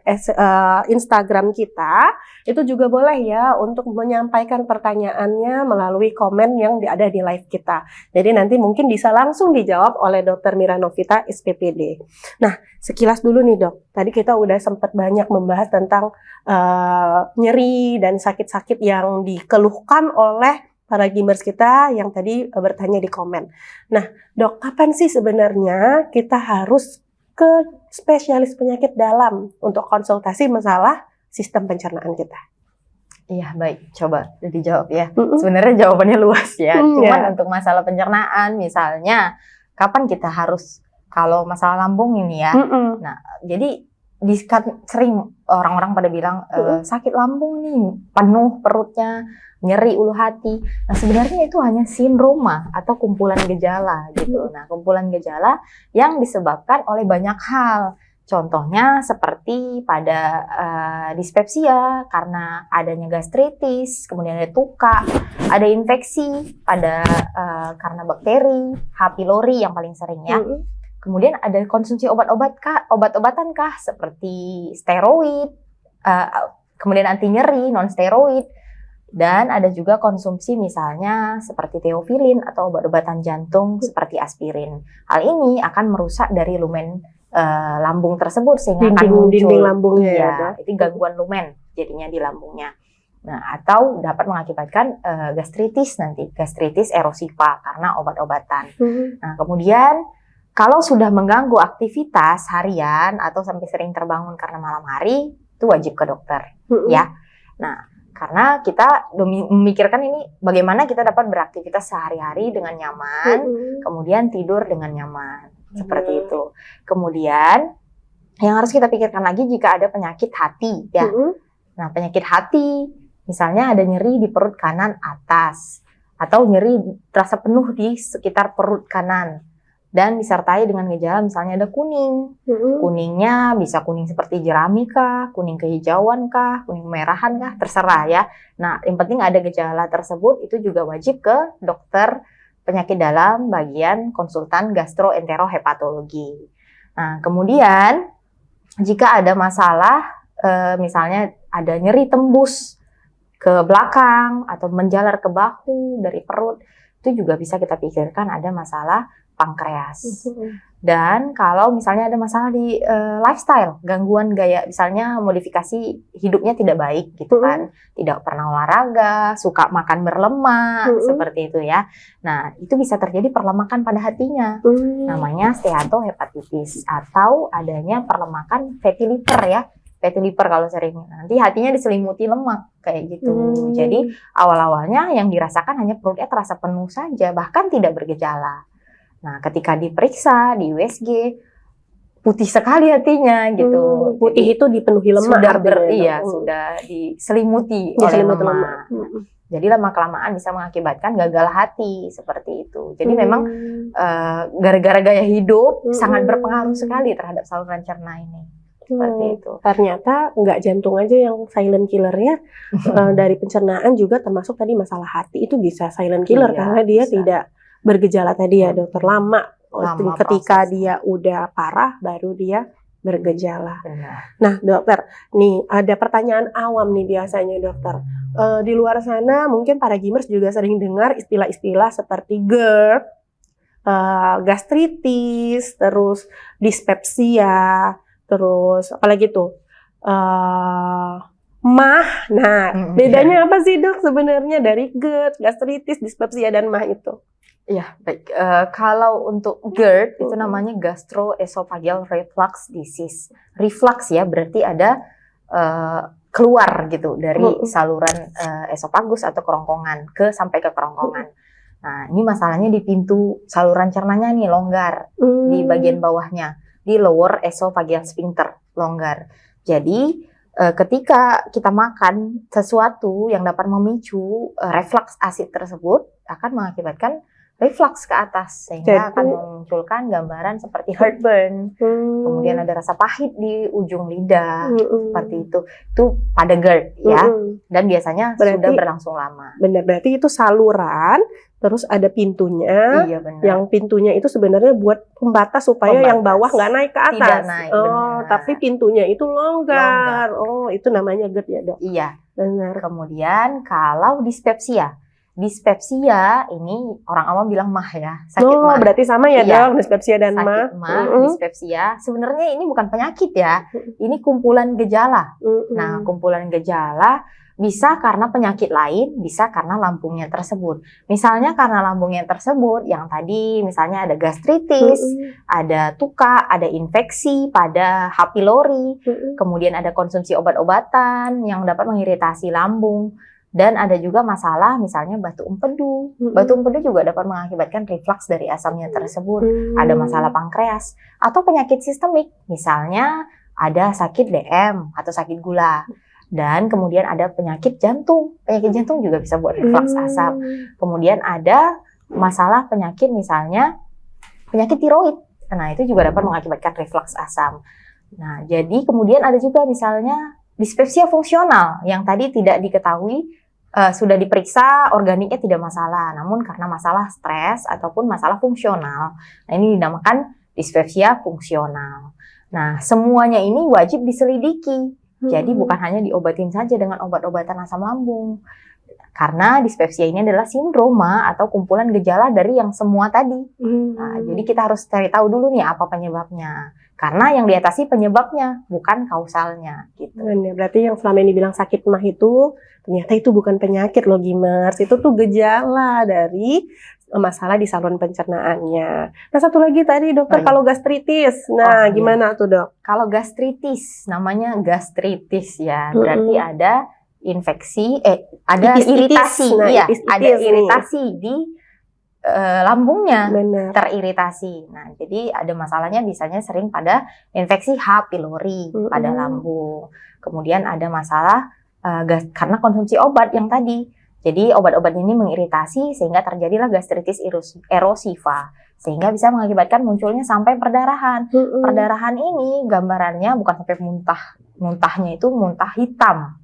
Instagram kita, itu juga boleh ya untuk menyampaikan pertanyaannya melalui komen yang ada di live kita. Jadi nanti mungkin bisa langsung dijawab oleh Dr. Mira Novita, SPPD. Nah, sekilas dulu nih dok, tadi kita udah sempat banyak membahas tentang nyeri dan sakit-sakit yang dikeluhkan oleh para gamers kita yang tadi bertanya di komen. Nah, dok, kapan sih sebenarnya kita harus ke spesialis penyakit dalam untuk konsultasi masalah sistem pencernaan kita? Iya, baik. Coba dijawab ya. Sebenarnya jawabannya luas ya. Cuman untuk masalah pencernaan, misalnya, kapan kita harus, kalau masalah lambung ini ya. Nah, jadi sering orang-orang pada bilang, sakit lambung nih, penuh perutnya, nyeri ulu hati. Nah, sebenarnya itu hanya sindroma atau kumpulan gejala gitu. Nah, kumpulan gejala yang disebabkan oleh banyak hal. Contohnya seperti pada dispepsia karena adanya gastritis, kemudian ada tuka, ada infeksi pada karena bakteri, H. pylori yang paling sering ya. Kemudian ada konsumsi obat-obatan kah seperti steroid, kemudian anti nyeri, non steroid. Dan ada juga konsumsi misalnya seperti teofilin atau obat-obatan jantung seperti aspirin. Hal ini akan merusak dari lumen lambung tersebut sehingga akan muncul dinding lambungnya ya. Itu gangguan lumen jadinya di lambungnya. Nah, atau dapat mengakibatkan gastritis nanti, gastritis erosiva karena obat-obatan. Nah, kemudian kalau sudah mengganggu aktivitas harian atau sampai sering terbangun karena malam hari, itu wajib ke dokter ya. Nah, karena kita memikirkan ini bagaimana kita dapat beraktivitas sehari-hari dengan nyaman, kemudian tidur dengan nyaman, seperti itu. Kemudian yang harus kita pikirkan lagi jika ada penyakit hati ya. Nah, penyakit hati misalnya ada nyeri di perut kanan atas atau nyeri terasa penuh di sekitar perut kanan. Dan disertai dengan gejala misalnya ada kuning. Kuningnya bisa kuning seperti jerami kah, kuning kehijauan kah, kuning merahan kah, terserah ya. Nah, yang penting ada gejala tersebut itu juga wajib ke dokter penyakit dalam bagian konsultan gastroenterohepatologi. Nah, kemudian jika ada masalah misalnya ada nyeri tembus ke belakang atau menjalar ke bahu dari perut, itu juga bisa kita pikirkan ada masalah pankreas. Dan kalau misalnya ada masalah di lifestyle, gangguan gaya, misalnya modifikasi hidupnya tidak baik gitu kan, tidak pernah olahraga, suka makan berlemak, seperti itu ya. Nah, itu bisa terjadi perlemakan pada hatinya, namanya steatohepatitis atau adanya perlemakan fatty liver ya. Fatty liver kalau sering, nanti hatinya diselimuti lemak kayak gitu. Jadi awal-awalnya yang dirasakan hanya perutnya terasa penuh saja, bahkan tidak bergejala. Nah, ketika diperiksa di USG, putih sekali hatinya gitu. Putih jadi, itu dipenuhi lemak. Sudah diselimuti oleh lemak. Jadi lama-kelamaan bisa mengakibatkan gagal hati seperti itu. Jadi memang gara-gara gaya hidup sangat berpengaruh sekali terhadap saluran cerna ini. Seperti itu. Ternyata nggak jantung aja yang silent killernya, dari pencernaan juga termasuk tadi masalah hati itu bisa silent killer karena dia tidak bergejala tadi ya dokter, lama ketika dia udah parah baru dia bergejala. Nah dokter, nih ada pertanyaan awam nih biasanya dokter. Di luar sana mungkin para gamers juga sering dengar istilah-istilah seperti GERD, gastritis, terus dispepsia, terus apalagi tuh MAH. Nah, bedanya apa sih dok sebenarnya dari GERD, gastritis, dispepsia dan MAH itu? Ya, baik. Kalau untuk GERD itu namanya gastroesophageal reflux disease. Reflux ya, berarti ada keluar gitu dari saluran esofagus atau kerongkongan sampai ke kerongkongan. Nah, ini masalahnya di pintu saluran cernanya nih longgar di bagian bawahnya, di lower esophageal sphincter longgar. Jadi ketika kita makan sesuatu yang dapat memicu reflux asid tersebut akan mengakibatkan reflux ke atas sehingga Jadi- akan memunculkan gambaran seperti heartburn. Kemudian ada rasa pahit di ujung lidah seperti itu. Itu pada GERD ya. Dan biasanya Berarti- sudah berlangsung lama. Benar, berarti itu saluran, terus ada pintunya. Iya benar. Yang pintunya itu sebenarnya buat pembatas supaya Pembatas. yang bawah nggak naik ke atas. Tidak naik, benar. Tapi pintunya itu longgar. Oh, itu namanya GERD ya, Dok. Iya. Benar. Kemudian kalau dispepsia ini orang awam bilang mah ya, sakit Oh, mah. berarti sama ya, Iya. Dok, dispepsia dan mah. Sakit mah, dispepsia. Sebenarnya ini bukan penyakit ya, ini kumpulan gejala. Nah, kumpulan gejala bisa karena penyakit lain, bisa karena lambungnya tersebut. Misalnya karena lambungnya tersebut, yang tadi misalnya ada gastritis, ada tuka, ada infeksi pada H. pylori, kemudian ada konsumsi obat-obatan yang dapat mengiritasi lambung. Dan ada juga masalah misalnya batu empedu. Batu empedu juga dapat mengakibatkan reflux dari asamnya tersebut. Ada masalah pankreas atau penyakit sistemik. Misalnya ada sakit DM atau sakit gula. Dan kemudian ada penyakit jantung. Penyakit jantung juga bisa buat reflux asam. Kemudian ada masalah penyakit misalnya penyakit tiroid. Nah, itu juga dapat mengakibatkan reflux asam. Nah, jadi kemudian ada juga misalnya dispepsia fungsional yang tadi tidak diketahui. Sudah diperiksa organiknya tidak masalah, namun karena masalah stres ataupun masalah fungsional. Nah, ini dinamakan dispepsia fungsional. Nah, semuanya ini wajib diselidiki. Jadi bukan hanya diobatin saja dengan obat-obatan asam lambung. Karena dispepsia ini adalah sindroma atau kumpulan gejala dari yang semua tadi. Nah, jadi kita harus cari tahu dulu nih apa penyebabnya. Karena yang diatasi penyebabnya, bukan kausalnya. Gitu. Berarti yang selama ini bilang sakit mah itu, ternyata itu bukan penyakit loh, Gimers. Itu tuh gejala dari masalah di saluran pencernaannya. Nah, satu lagi tadi dokter, kalau gastritis. Nah, gimana tuh, Dok? Kalau gastritis, namanya gastritis ya. Berarti ada infeksi, ada iritasi. Nah, iya, ada nih. iritasi di lambungnya. Benar. Teriritasi. Nah, jadi ada masalahnya biasanya sering pada infeksi H. pylori pada lambung. Kemudian ada masalah karena konsumsi obat yang tadi. Jadi obat-obat ini mengiritasi sehingga terjadilah gastritis erosiva. Sehingga bisa mengakibatkan munculnya sampai perdarahan. Perdarahan ini gambarannya bukan sampai muntah. Muntahnya itu muntah hitam.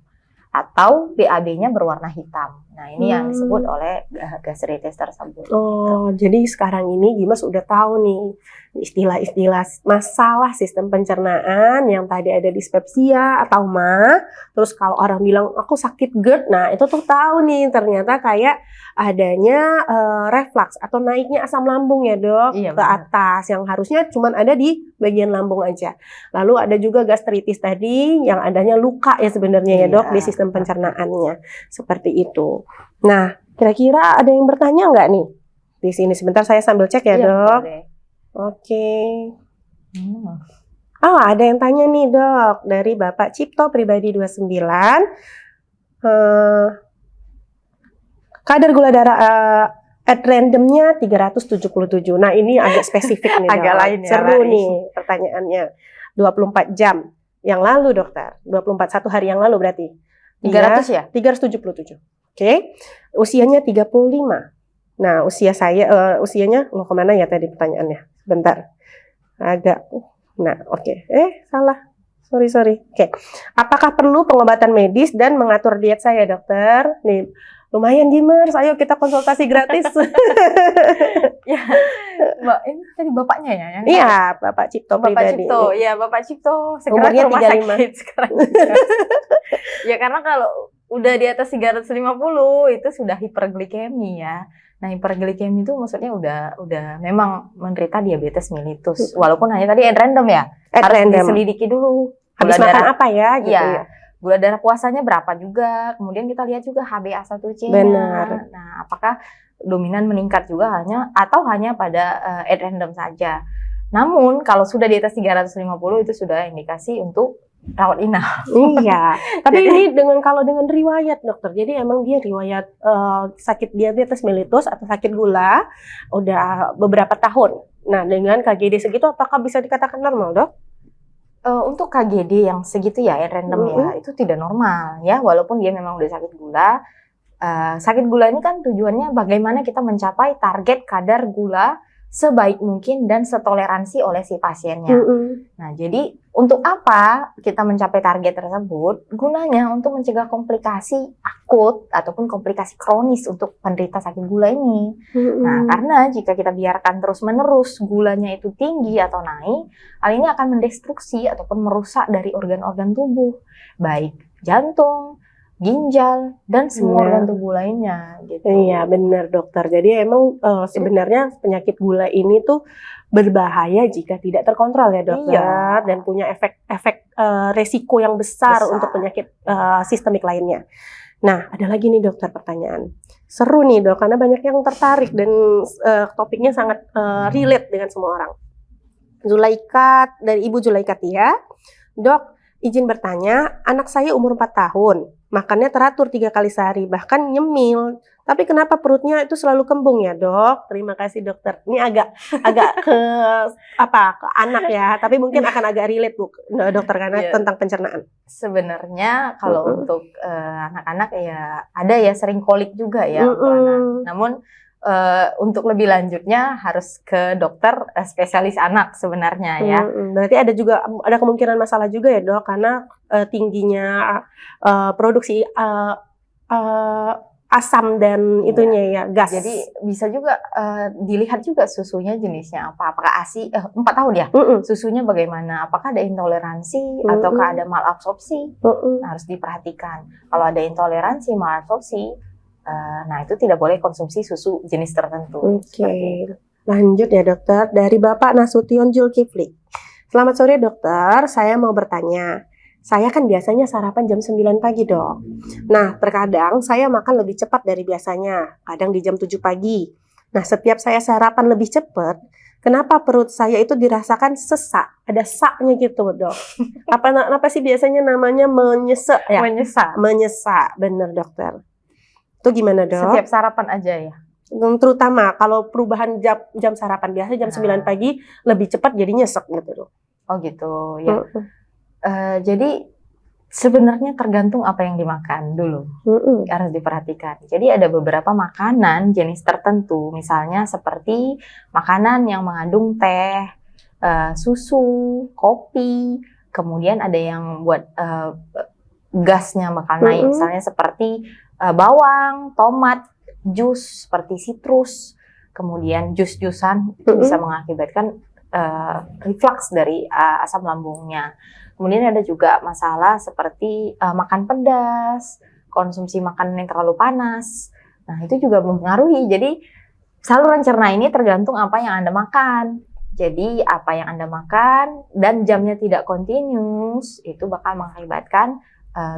Atau BAB-nya berwarna hitam. Nah, ini yang disebut oleh gastritis tersebut. Oh, jadi sekarang ini Gimas udah tahu nih istilah-istilah masalah sistem pencernaan yang tadi ada dispepsia atau mah. Terus kalau orang bilang aku sakit GERD, nah itu tuh tahu nih ternyata kayak adanya reflux atau naiknya asam lambung ya, Dok, ke atas yang harusnya cuman ada di bagian lambung aja. Lalu ada juga gastritis tadi yang adanya luka ya sebenarnya ya, Dok, di sistem pencernaannya. Seperti itu. Nah, kira-kira ada yang bertanya nggak nih? Di sini sebentar saya sambil cek ya, Dok. Boleh. Oke. Ada yang tanya nih, Dok, dari Bapak Cipto Pribadi 29. Kadar gula darah at randomnya 377. Nah, ini agak spesifik nih, Agak Dok. lain ya, Seru lain. nih pertanyaannya. 24 jam yang lalu, Dokter. 1 hari yang lalu berarti. 300 ya? 377. Oke. Usianya 35. Nah, usianya kemana ya tadi pertanyaannya? Bentar. Oke. Salah. Sorry. Oke. Apakah perlu pengobatan medis dan mengatur diet saya, Dokter? Nih, lumayan Gimers, ayo kita konsultasi gratis. Ya, Mbak, ini tadi bapaknya ya? Iya, Bapak Cipto Bapak Pribadi. Cipto, ya Bapak Cipto segera Umurnya ke rumah 35. sakit sekarang. Ya karena kalau udah di atas 350 itu sudah hiperglikemi ya. Nah, hiperglikemi itu maksudnya udah memang menderita diabetes mellitus. Walaupun hanya tadi at random ya. Harus diselidiki dulu. Habis makan apa ya gitu ya. Gula darah puasanya berapa juga. Kemudian kita lihat juga HbA1c-nya. Benar. Nah, apakah dominan meningkat juga hanya pada at random saja. Namun kalau sudah di atas 350 itu sudah indikasi untuk rawat inap. Iya. Tapi ini kalau dengan riwayat, Dokter. Jadi emang dia riwayat sakit diabetes mellitus atau sakit gula udah beberapa tahun. Nah, dengan KGD segitu apakah bisa dikatakan normal, Dok? Untuk KGD yang segitu ya, random ya, itu tidak normal ya. Walaupun dia memang udah sakit gula, sakit gula ini kan tujuannya bagaimana kita mencapai target kadar gula sebaik mungkin dan setoleransi oleh si pasiennya. Nah, jadi untuk apa kita mencapai target tersebut? Gunanya untuk mencegah komplikasi akut ataupun komplikasi kronis untuk penderita sakit gula ini. Nah, karena jika kita biarkan terus-menerus gulanya itu tinggi atau naik, hal ini akan mendestruksi ataupun merusak dari organ-organ tubuh, baik jantung, ginjal, dan semua organ tubuh lainnya gitu. Iya, benar dokter. Jadi emang sebenarnya penyakit gula ini tuh berbahaya jika tidak terkontrol ya dokter, dan punya efek resiko yang besar untuk penyakit sistemik lainnya. Nah, ada lagi nih dokter pertanyaan. Seru nih dok, karena banyak yang tertarik dan topiknya sangat relate dengan semua orang. Zulaikat, dari Ibu Zulaikat ya. Dok, izin bertanya, anak saya umur 4 tahun. Makannya teratur 3 kali sehari, bahkan nyemil. Tapi kenapa perutnya itu selalu kembung ya dok? Terima kasih dokter. Ini agak ke anak ya, tapi mungkin akan agak relate bu dokter karena tentang pencernaan. Sebenarnya kalau untuk anak-anak ya ada ya sering kolik juga ya untuk anak. Namun untuk lebih lanjutnya harus ke dokter spesialis anak sebenarnya ya. Berarti ada kemungkinan masalah juga ya dok, karena tingginya produksi asam dan itunya ya gas. Jadi bisa juga dilihat juga susunya jenisnya apa. Apakah ASI 4 tahun ya? Susunya bagaimana? Apakah ada intoleransi ataukah ada malabsorpsi? Nah, harus diperhatikan. Kalau ada intoleransi, malabsorpsi, nah itu tidak boleh konsumsi susu jenis tertentu. Oke. Lanjut ya dokter, dari Bapak Nasution Zulkifli. Selamat sore dokter, saya mau bertanya. Saya kan biasanya sarapan jam 9 pagi dok. Nah terkadang saya makan lebih cepat dari biasanya, kadang di jam 7 pagi. Nah setiap saya sarapan lebih cepat, kenapa perut saya itu dirasakan sesak? Ada saknya gitu dok. Apa sih biasanya namanya menyesak ya? Menyesak, bener dokter. Itu gimana dok? Setiap sarapan aja ya? Terutama kalau perubahan jam sarapan, biasa jam 9 pagi lebih cepat jadi nyesek gitu dok. Oh gitu ya. Jadi sebenarnya tergantung apa yang dimakan dulu. Harus diperhatikan. Jadi ada beberapa makanan jenis tertentu, misalnya seperti makanan yang mengandung teh, susu, kopi, kemudian ada yang buat gasnya bakal naik, misalnya seperti bawang, tomat, jus seperti sitrus, kemudian jus-jusan itu bisa mengakibatkan reflux dari asam lambungnya. Kemudian ada juga masalah seperti makan pedas, konsumsi makanan yang terlalu panas. Nah itu juga mempengaruhi. Jadi saluran cerna ini tergantung apa yang Anda makan. Jadi apa yang Anda makan dan jamnya tidak kontinus itu bakal mengakibatkan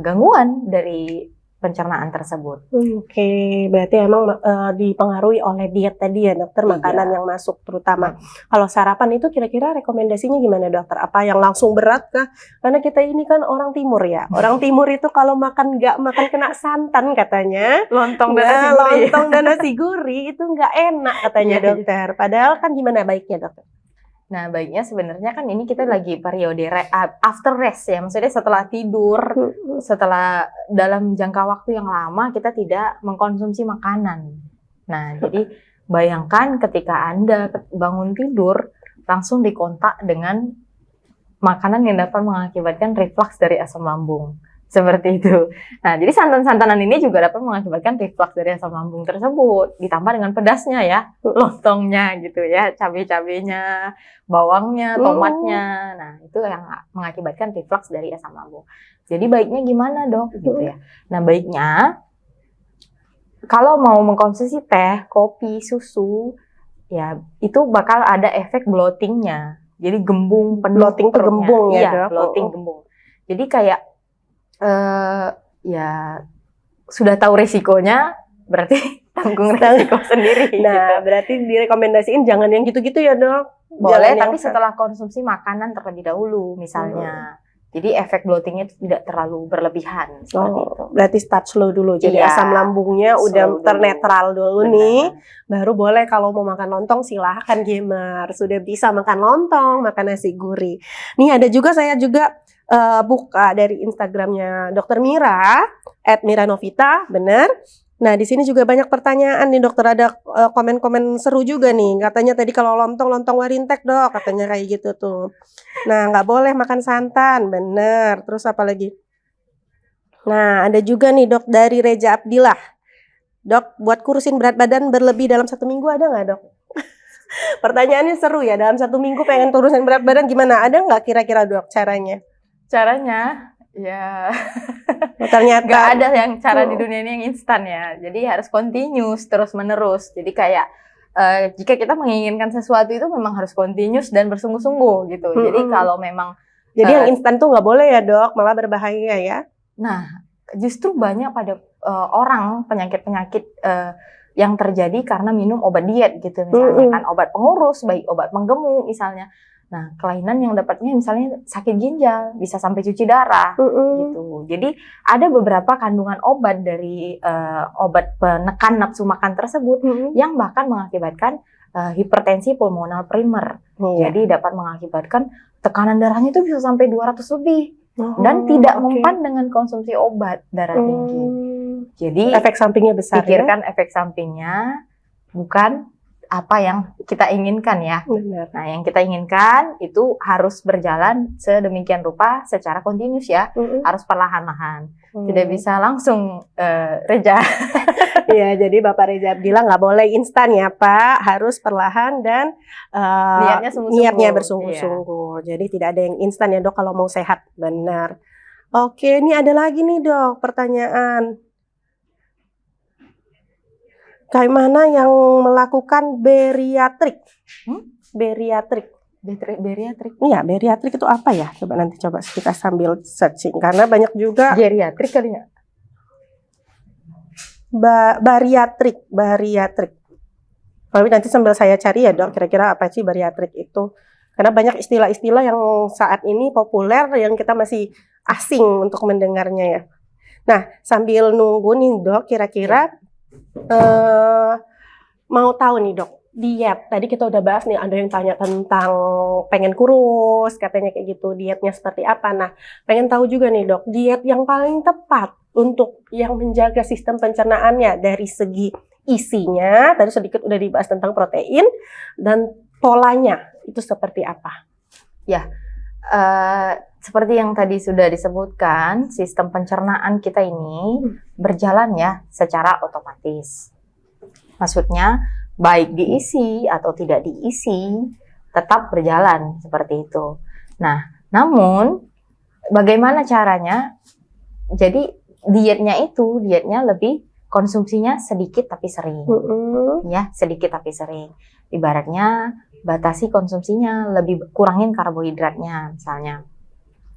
gangguan dari pencernaan tersebut. Oke, berarti emang dipengaruhi oleh diet tadi ya dokter, makanan yang masuk terutama. Kalau sarapan itu kira-kira rekomendasinya gimana dokter? Apa yang langsung berat kah? Karena kita ini kan orang timur ya. Orang timur itu kalau nggak makan kena santan katanya. Lontong dan nasi gurih itu nggak enak katanya dokter. Padahal kan gimana baiknya dokter? Nah, baiknya sebenarnya kan ini kita lagi periode after rest ya, maksudnya setelah tidur, setelah dalam jangka waktu yang lama kita tidak mengkonsumsi makanan. Nah, jadi bayangkan ketika Anda bangun tidur, langsung dikontak dengan makanan yang dapat mengakibatkan reflux dari asam lambung. Seperti itu. Nah, jadi santan-santanan ini juga dapat mengakibatkan reflux dari asam lambung tersebut. Ditambah dengan pedasnya ya, lontongnya gitu ya, cabai-cabainya, bawangnya, tomatnya. Nah, itu yang mengakibatkan reflux dari asam lambung. Jadi baiknya gimana dok? Gitu ya. Nah, baiknya kalau mau mengkonsumsi teh, kopi, susu, ya itu bakal ada efek bloatingnya. Jadi gembung, penuh. Bloating itu gembung ya dok? Iya, bloating gembung. Jadi kayak ya sudah tahu resikonya, berarti tanggung resiko sendiri. Nah, berarti direkomendasiin jangan yang gitu-gitu ya dok? Boleh, tapi setelah konsumsi makanan terlebih dahulu misalnya. Jadi efek bloatingnya tidak terlalu berlebihan seperti itu. Berarti start slow dulu. Jadi asam lambungnya udah ternetral dulu nih. Baru boleh kalau mau makan lontong silahkan gamer. Sudah bisa makan lontong, makan nasi gurih. Nih ada juga saya buka dari Instagramnya Dr. Mira, @miranovita, bener. Nah, di sini juga banyak pertanyaan nih dokter, ada komen-komen seru juga nih. Katanya tadi kalau lontong warintek dok, katanya kayak gitu tuh. Nah, nggak boleh makan santan, bener. Terus apa lagi? Nah, ada juga nih dok dari Reja Abdillah. Dok, buat kurusin berat badan berlebih dalam 1 minggu ada nggak dok? Pertanyaannya seru ya, dalam 1 minggu pengen turunin berat badan gimana? Ada nggak kira-kira dok caranya? Caranya, ya Ternyata nggak ada yang cara di dunia ini yang instan ya. Jadi harus continuous, terus menerus. Jadi kayak jika kita menginginkan sesuatu itu memang harus continuous dan bersungguh-sungguh gitu. Jadi kalau memang yang instan tuh nggak boleh ya dok, malah berbahaya ya. Nah, justru banyak pada orang penyakit-penyakit yang terjadi karena minum obat diet gitu misalnya kan obat pengurus, baik obat penggemuk misalnya. Nah, kelainan yang dapatnya misalnya sakit ginjal, bisa sampai cuci darah gitu. Jadi ada beberapa kandungan obat dari obat penekan nafsu makan tersebut yang bahkan mengakibatkan hipertensi pulmonal primer. Jadi dapat mengakibatkan tekanan darahnya itu bisa sampai 200 lebih. Dan tidak mempan dengan konsumsi obat darah tinggi. Jadi efek sampingnya besar. Pikirkan efek sampingnya, bukan apa yang kita inginkan ya. Benar. Nah, yang kita inginkan itu harus berjalan sedemikian rupa secara kontinus ya, harus perlahan-lahan. Tidak bisa langsung Reja. Iya, jadi Bapak Reja bilang nggak boleh instan ya Pak, harus perlahan dan niatnya bersungguh-sungguh. Jadi tidak ada yang instan ya dok kalau mau sehat, benar. Oke, ini ada lagi nih dok pertanyaan. Kayak mana yang melakukan bariatrik? Bariatrik. Bariatrik. Iya, bariatrik itu apa ya? Coba kita sambil searching karena banyak juga. Geriatrik kali nggak? Bariatrik. Tapi nanti sambil saya cari ya dok, kira-kira apa sih bariatrik itu? Karena banyak istilah-istilah yang saat ini populer yang kita masih asing untuk mendengarnya ya. Nah, sambil nunggu nih dok, kira-kira mau tahu nih dok, diet. Tadi kita udah bahas nih, ada yang tanya tentang pengen kurus, katanya kayak gitu, dietnya seperti apa. Nah, pengen tahu juga nih dok, diet yang paling tepat untuk yang menjaga sistem pencernaannya dari segi isinya, tadi sedikit udah dibahas tentang protein, dan polanya itu seperti apa? Ya, seperti yang tadi sudah disebutkan, sistem pencernaan kita ini berjalan ya secara otomatis. Maksudnya, baik diisi atau tidak diisi, tetap berjalan seperti itu. Nah, namun bagaimana caranya? Jadi dietnya lebih konsumsinya sedikit tapi sering, ya sedikit tapi sering. Ibaratnya batasi konsumsinya, lebih kurangin karbohidratnya misalnya.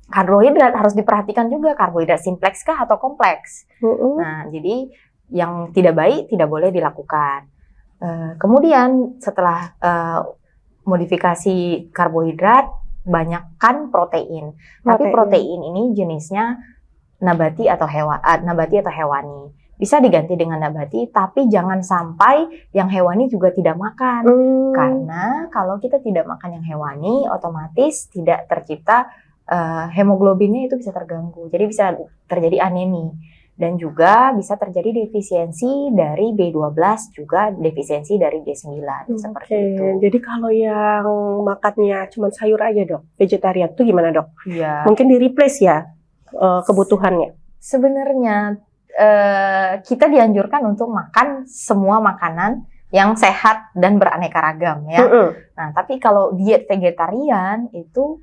Karbohidrat harus diperhatikan juga, karbohidrat simpleks kah atau kompleks. Nah, jadi yang tidak baik tidak boleh dilakukan. Kemudian setelah modifikasi karbohidrat, banyakkan protein. Tapi protein ini jenisnya nabati atau hewani. Bisa diganti dengan nabati, tapi jangan sampai yang hewani juga tidak makan. Karena kalau kita tidak makan yang hewani, otomatis tidak tercipta hemoglobinnya itu bisa terganggu. Jadi bisa terjadi anemi. Dan juga bisa terjadi defisiensi dari B12, juga defisiensi dari B9, seperti itu. Jadi kalau yang makannya cuma sayur aja dok, vegetarian itu gimana dok? Iya. Mungkin di-replace ya kebutuhannya? Sebenarnya kita dianjurkan untuk makan semua makanan yang sehat dan beraneka ragam ya. Nah, tapi kalau diet vegetarian itu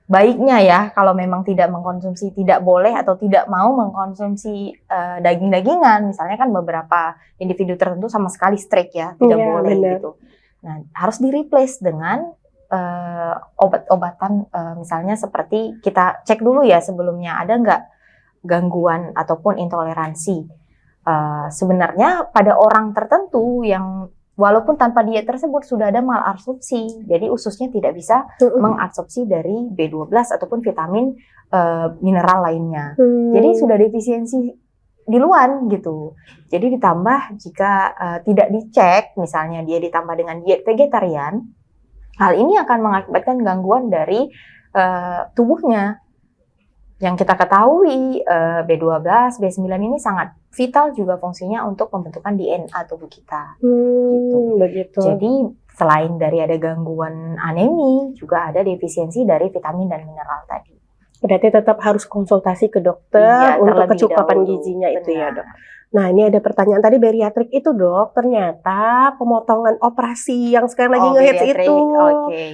baiknya ya, kalau memang tidak mengkonsumsi, tidak boleh atau tidak mau mengkonsumsi daging-dagingan, misalnya kan beberapa individu tertentu sama sekali strict ya, tidak boleh gitu. Nah, harus di-replace dengan obat-obatan, misalnya seperti kita cek dulu ya sebelumnya, ada nggak gangguan ataupun intoleransi. Sebenarnya pada orang tertentu yang walaupun tanpa diet tersebut sudah ada malabsorpsi, jadi ususnya tidak bisa mengabsorpsi dari B12 ataupun vitamin mineral lainnya. Jadi sudah defisiensi di luar gitu. Jadi ditambah jika tidak dicek, misalnya dia ditambah dengan diet vegetarian, hal ini akan mengakibatkan gangguan dari tubuhnya. yang kita ketahui B12, B9 ini sangat vital juga fungsinya untuk pembentukan DNA tubuh kita. Begitu. Jadi selain dari ada gangguan anemi, juga ada defisiensi dari vitamin dan mineral tadi. Berarti tetap harus konsultasi ke dokter untuk terlebih kecukupan dahulu. gizinya itu ya, Benar. Dok. Nah, ini ada pertanyaan tadi bariatrik itu, Dok. Ternyata pemotongan operasi yang sekarang lagi ngehits bariatrik. itu. Oke.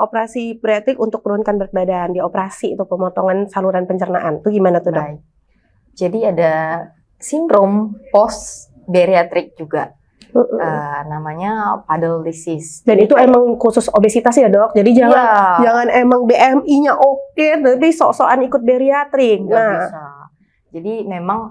Operasi bariatrik untuk menurunkan berat badan, dioperasi itu pemotongan saluran pencernaan. Itu gimana tuh, Dok? Baik. Jadi ada sindrom post bariatrik juga. Namanya Paddle disease. Dan itu emang khusus obesitas ya, Dok. Jadi jangan Iya. emang BMI-nya oke, tapi sok-sokan ikut bariatrik. Nggak bisa. Jadi memang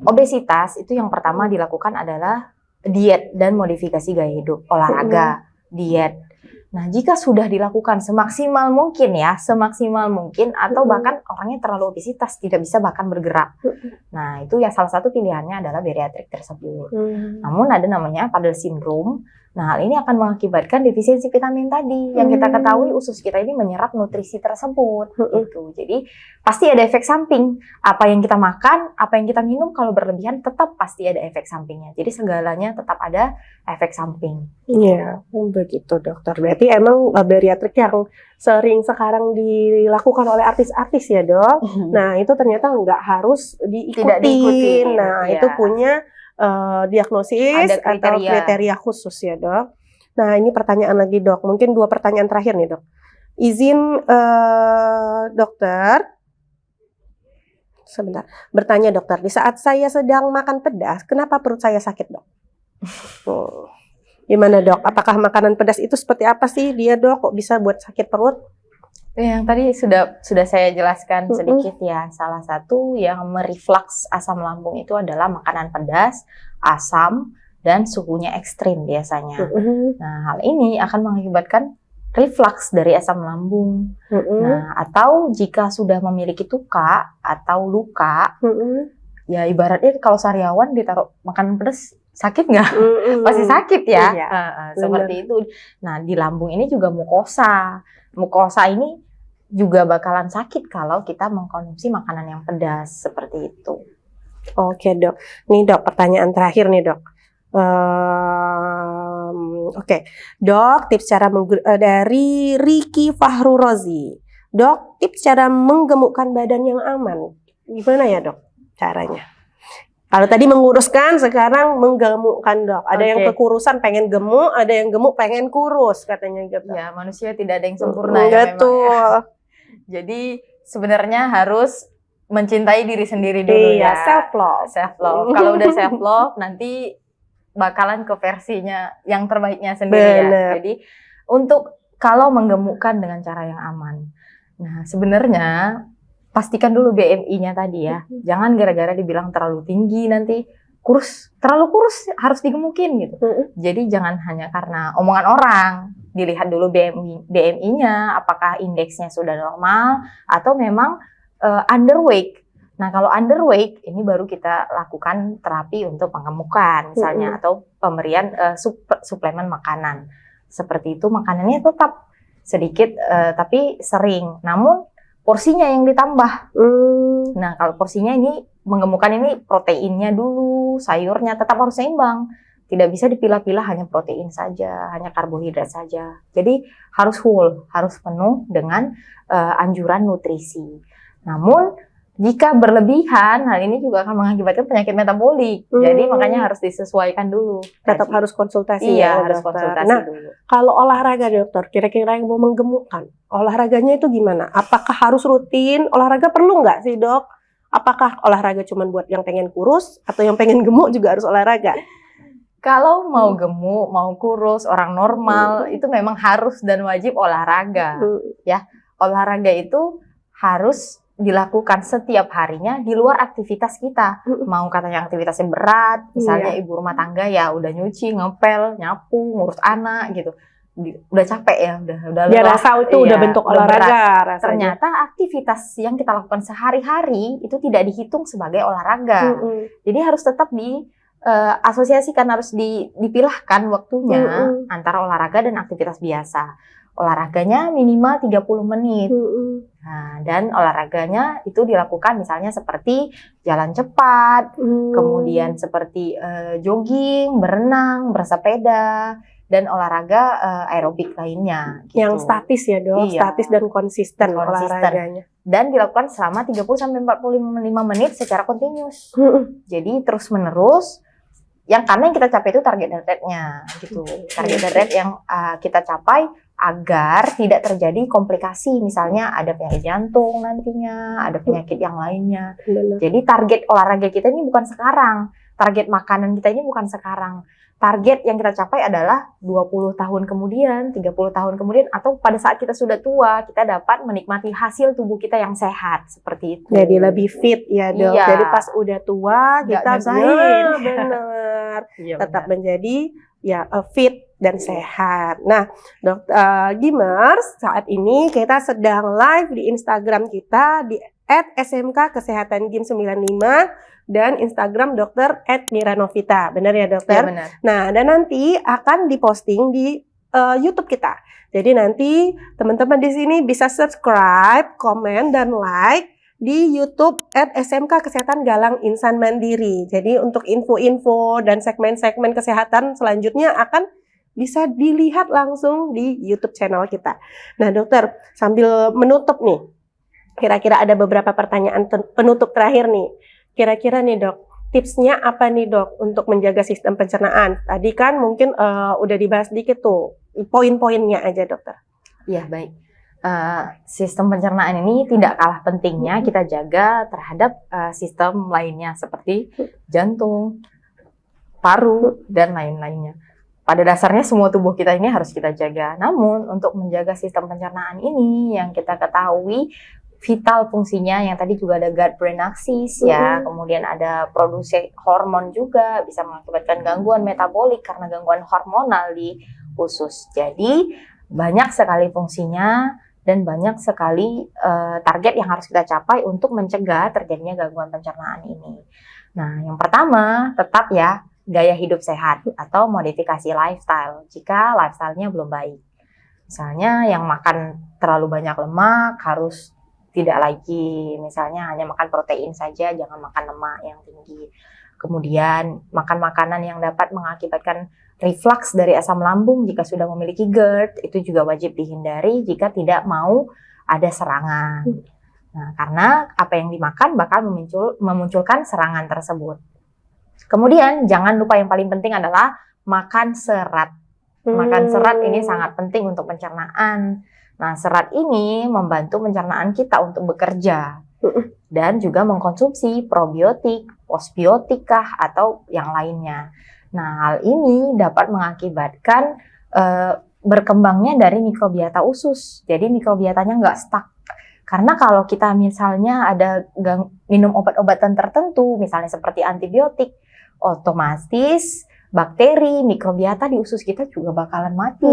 obesitas itu yang pertama dilakukan adalah diet dan modifikasi gaya hidup, olahraga, diet. Nah, jika sudah dilakukan semaksimal mungkin atau bahkan orangnya terlalu obesitas tidak bisa bahkan bergerak. Nah, itu ya salah satu pilihannya adalah bariatrik tersebut. Namun ada namanya Paddle syndrome. Nah, hal ini akan mengakibatkan defisiensi vitamin tadi. Yang kita ketahui usus kita ini menyerap nutrisi tersebut. Gitu. Jadi pasti ada efek samping. Apa yang kita makan, apa yang kita minum kalau berlebihan tetap pasti ada efek sampingnya. Jadi segalanya tetap ada efek samping. Iya, begitu, Dokter. Berarti emang bariatrik yang sering sekarang dilakukan oleh artis-artis ya, Dok. Nah, itu ternyata nggak harus diikutin. Tidak diikutin, Nah, iya. itu punya diagnosis Ada atau kriteria khusus ya, Dok. Nah, ini pertanyaan lagi, Dok. Mungkin 2 pertanyaan terakhir nih, Dok. Izin dokter. Sebentar. Bertanya, Dokter. Di saat saya sedang makan pedas, kenapa perut saya sakit, Dok? Gimana, Dok? Apakah makanan pedas itu seperti apa sih dia, Dok? Kok bisa buat sakit perut? Yang tadi sudah saya jelaskan sedikit ya. Salah satu yang mereflux asam lambung itu adalah makanan pedas, asam, dan suhunya ekstrim biasanya. Nah, hal ini akan mengakibatkan reflux dari asam lambung. Nah, atau jika sudah memiliki tuka atau luka, ya ibaratnya kalau sariawan ditaruh makanan pedas, sakit nggak? Pasti sakit ya. Iya, seperti itu. Nah, di lambung ini juga mukosa. Mukosa ini juga bakalan sakit kalau kita mengkonsumsi makanan yang pedas seperti itu. Oke, Dok. Nih, Dok, pertanyaan terakhir nih, Dok. Oke, Dok, tips cara dari Ricky Fahru Rozi. Dok, tips cara menggemukkan badan yang aman. Gimana ya, Dok, caranya? Kalau tadi menguruskan, sekarang menggemukkan, Dok. Ada yang kekurusan pengen gemuk, ada yang gemuk pengen kurus, katanya gitu. Ya, manusia tidak ada yang sempurna ya betul. Memang ya. Jadi sebenarnya harus mencintai diri sendiri dulu ya. Self love. Self love. Kalau udah self love, nanti bakalan ke versinya yang terbaiknya sendiri ya. Jadi untuk kalau menggemukkan dengan cara yang aman. Nah, sebenarnya pastikan dulu BMI-nya tadi ya. Jangan gara-gara dibilang terlalu tinggi nanti terlalu kurus harus digemukin gitu. Jadi jangan hanya karena omongan orang, dilihat dulu BMI-nya apakah indeksnya sudah normal atau memang underweight. Nah, kalau underweight ini baru kita lakukan terapi untuk penggemukan misalnya atau pemberian suplemen makanan. Seperti itu, makanannya tetap sedikit tapi sering. Namun porsinya yang ditambah. Nah, kalau porsinya ini menggemukkan ini proteinnya dulu, sayurnya tetap harus seimbang. Tidak bisa dipilah-pilah hanya protein saja, hanya karbohidrat saja. Jadi harus full, harus penuh dengan anjuran nutrisi. Namun jika berlebihan, hal ini juga akan mengakibatkan penyakit metabolik. Jadi makanya harus disesuaikan dulu. Tetap harus konsultasi ya, ya, harus Dokter. konsultasi Nah, dulu. kalau olahraga, Dokter, kira-kira yang mau menggemukkan, olahraganya itu gimana? Apakah harus rutin? Olahraga perlu nggak sih, Dok? Apakah olahraga cuma buat yang pengen kurus atau yang pengen gemuk juga harus olahraga? Kalau mau gemuk, mau kurus, orang normal itu memang harus dan wajib olahraga. Ya, olahraga itu harus dilakukan setiap harinya di luar aktivitas kita. Mau katanya aktivitasnya berat, misalnya ibu rumah tangga ya udah nyuci, ngepel, nyapu, ngurus anak gitu. Udah capek ya, udah Dia lelah. rasa itu udah bentuk olahraga rasanya. Ternyata aktivitas yang kita lakukan sehari-hari itu tidak dihitung sebagai olahraga. Jadi harus tetap asosiasikan, harus dipilahkan waktunya antara olahraga dan aktivitas biasa. olahraganya minimal 30 menit. Nah, dan olahraganya itu dilakukan misalnya seperti jalan cepat, kemudian seperti jogging, berenang, bersepeda, dan olahraga aerobik lainnya. Gitu. Yang statis ya dok, Iya. statis dan konsisten olahraganya. Dan dilakukan selama 30-45 menit secara kontinus. Jadi terus menerus. Karena yang kita capai itu target heart rate-nya gitu. Target heart rate yang kita capai agar tidak terjadi komplikasi, misalnya ada penyakit jantung nantinya, ada penyakit yang lainnya. Jadi target olahraga kita ini bukan sekarang, target makanan kita ini bukan sekarang. Target yang kita capai adalah 20 tahun kemudian, 30 tahun kemudian, atau pada saat kita sudah tua, kita dapat menikmati hasil tubuh kita yang sehat, seperti itu. Jadi lebih fit ya dok. Iya. Jadi pas udah tua, kita benar tetap menjadi ya fit dan sehat. Nah, Gimers, saat ini kita sedang live di Instagram kita di @smk-kesehatan-gym95 dan Instagram dokter @miranovita. Benar ya dokter? Ya, benar. Nah, dan nanti akan diposting di YouTube kita. Jadi nanti teman-teman di sini bisa subscribe, komen, dan like di YouTube @SMK Kesehatan Galang Insan Mandiri. Jadi untuk info-info dan segmen-segmen kesehatan selanjutnya akan bisa dilihat langsung di YouTube channel kita. Nah dokter, sambil menutup nih, kira-kira ada beberapa pertanyaan penutup terakhir nih. Kira-kira nih dok, tipsnya apa nih dok untuk menjaga sistem pencernaan? Tadi kan mungkin udah dibahas dikit tuh, poin-poinnya aja dokter. Iya, baik. Sistem pencernaan ini tidak kalah pentingnya kita jaga terhadap sistem lainnya seperti jantung, paru, dan lain-lainnya. Pada dasarnya semua tubuh kita ini harus kita jaga. Namun untuk menjaga sistem pencernaan ini yang kita ketahui vital fungsinya yang tadi juga ada gut-brain axis ya, kemudian ada produksi hormon juga bisa mengakibatkan gangguan metabolik karena gangguan hormonal di usus. Jadi banyak sekali fungsinya dan banyak sekali target yang harus kita capai untuk mencegah terjadinya gangguan pencernaan ini. Nah, yang pertama tetap ya gaya hidup sehat atau modifikasi lifestyle jika lifestyle-nya belum baik. Misalnya yang makan terlalu banyak lemak harus tidak lagi, misalnya hanya makan protein saja, jangan makan lemak yang tinggi. Kemudian makan makanan yang dapat mengakibatkan reflux dari asam lambung jika sudah memiliki GERD, itu juga wajib dihindari jika tidak mau ada serangan. Nah, karena apa yang dimakan bakal memunculkan serangan tersebut. Kemudian jangan lupa yang paling penting adalah makan serat. Makan serat ini sangat penting untuk pencernaan. Nah, serat ini membantu pencernaan kita untuk bekerja dan juga mengkonsumsi probiotik, postbiotik atau yang lainnya. Nah, hal ini dapat mengakibatkan berkembangnya dari mikrobiota usus. Jadi mikrobiotanya nggak stuck. Karena kalau kita misalnya ada minum obat-obatan tertentu, misalnya seperti antibiotik, otomatis bakteri, mikrobiota di usus kita juga bakalan mati.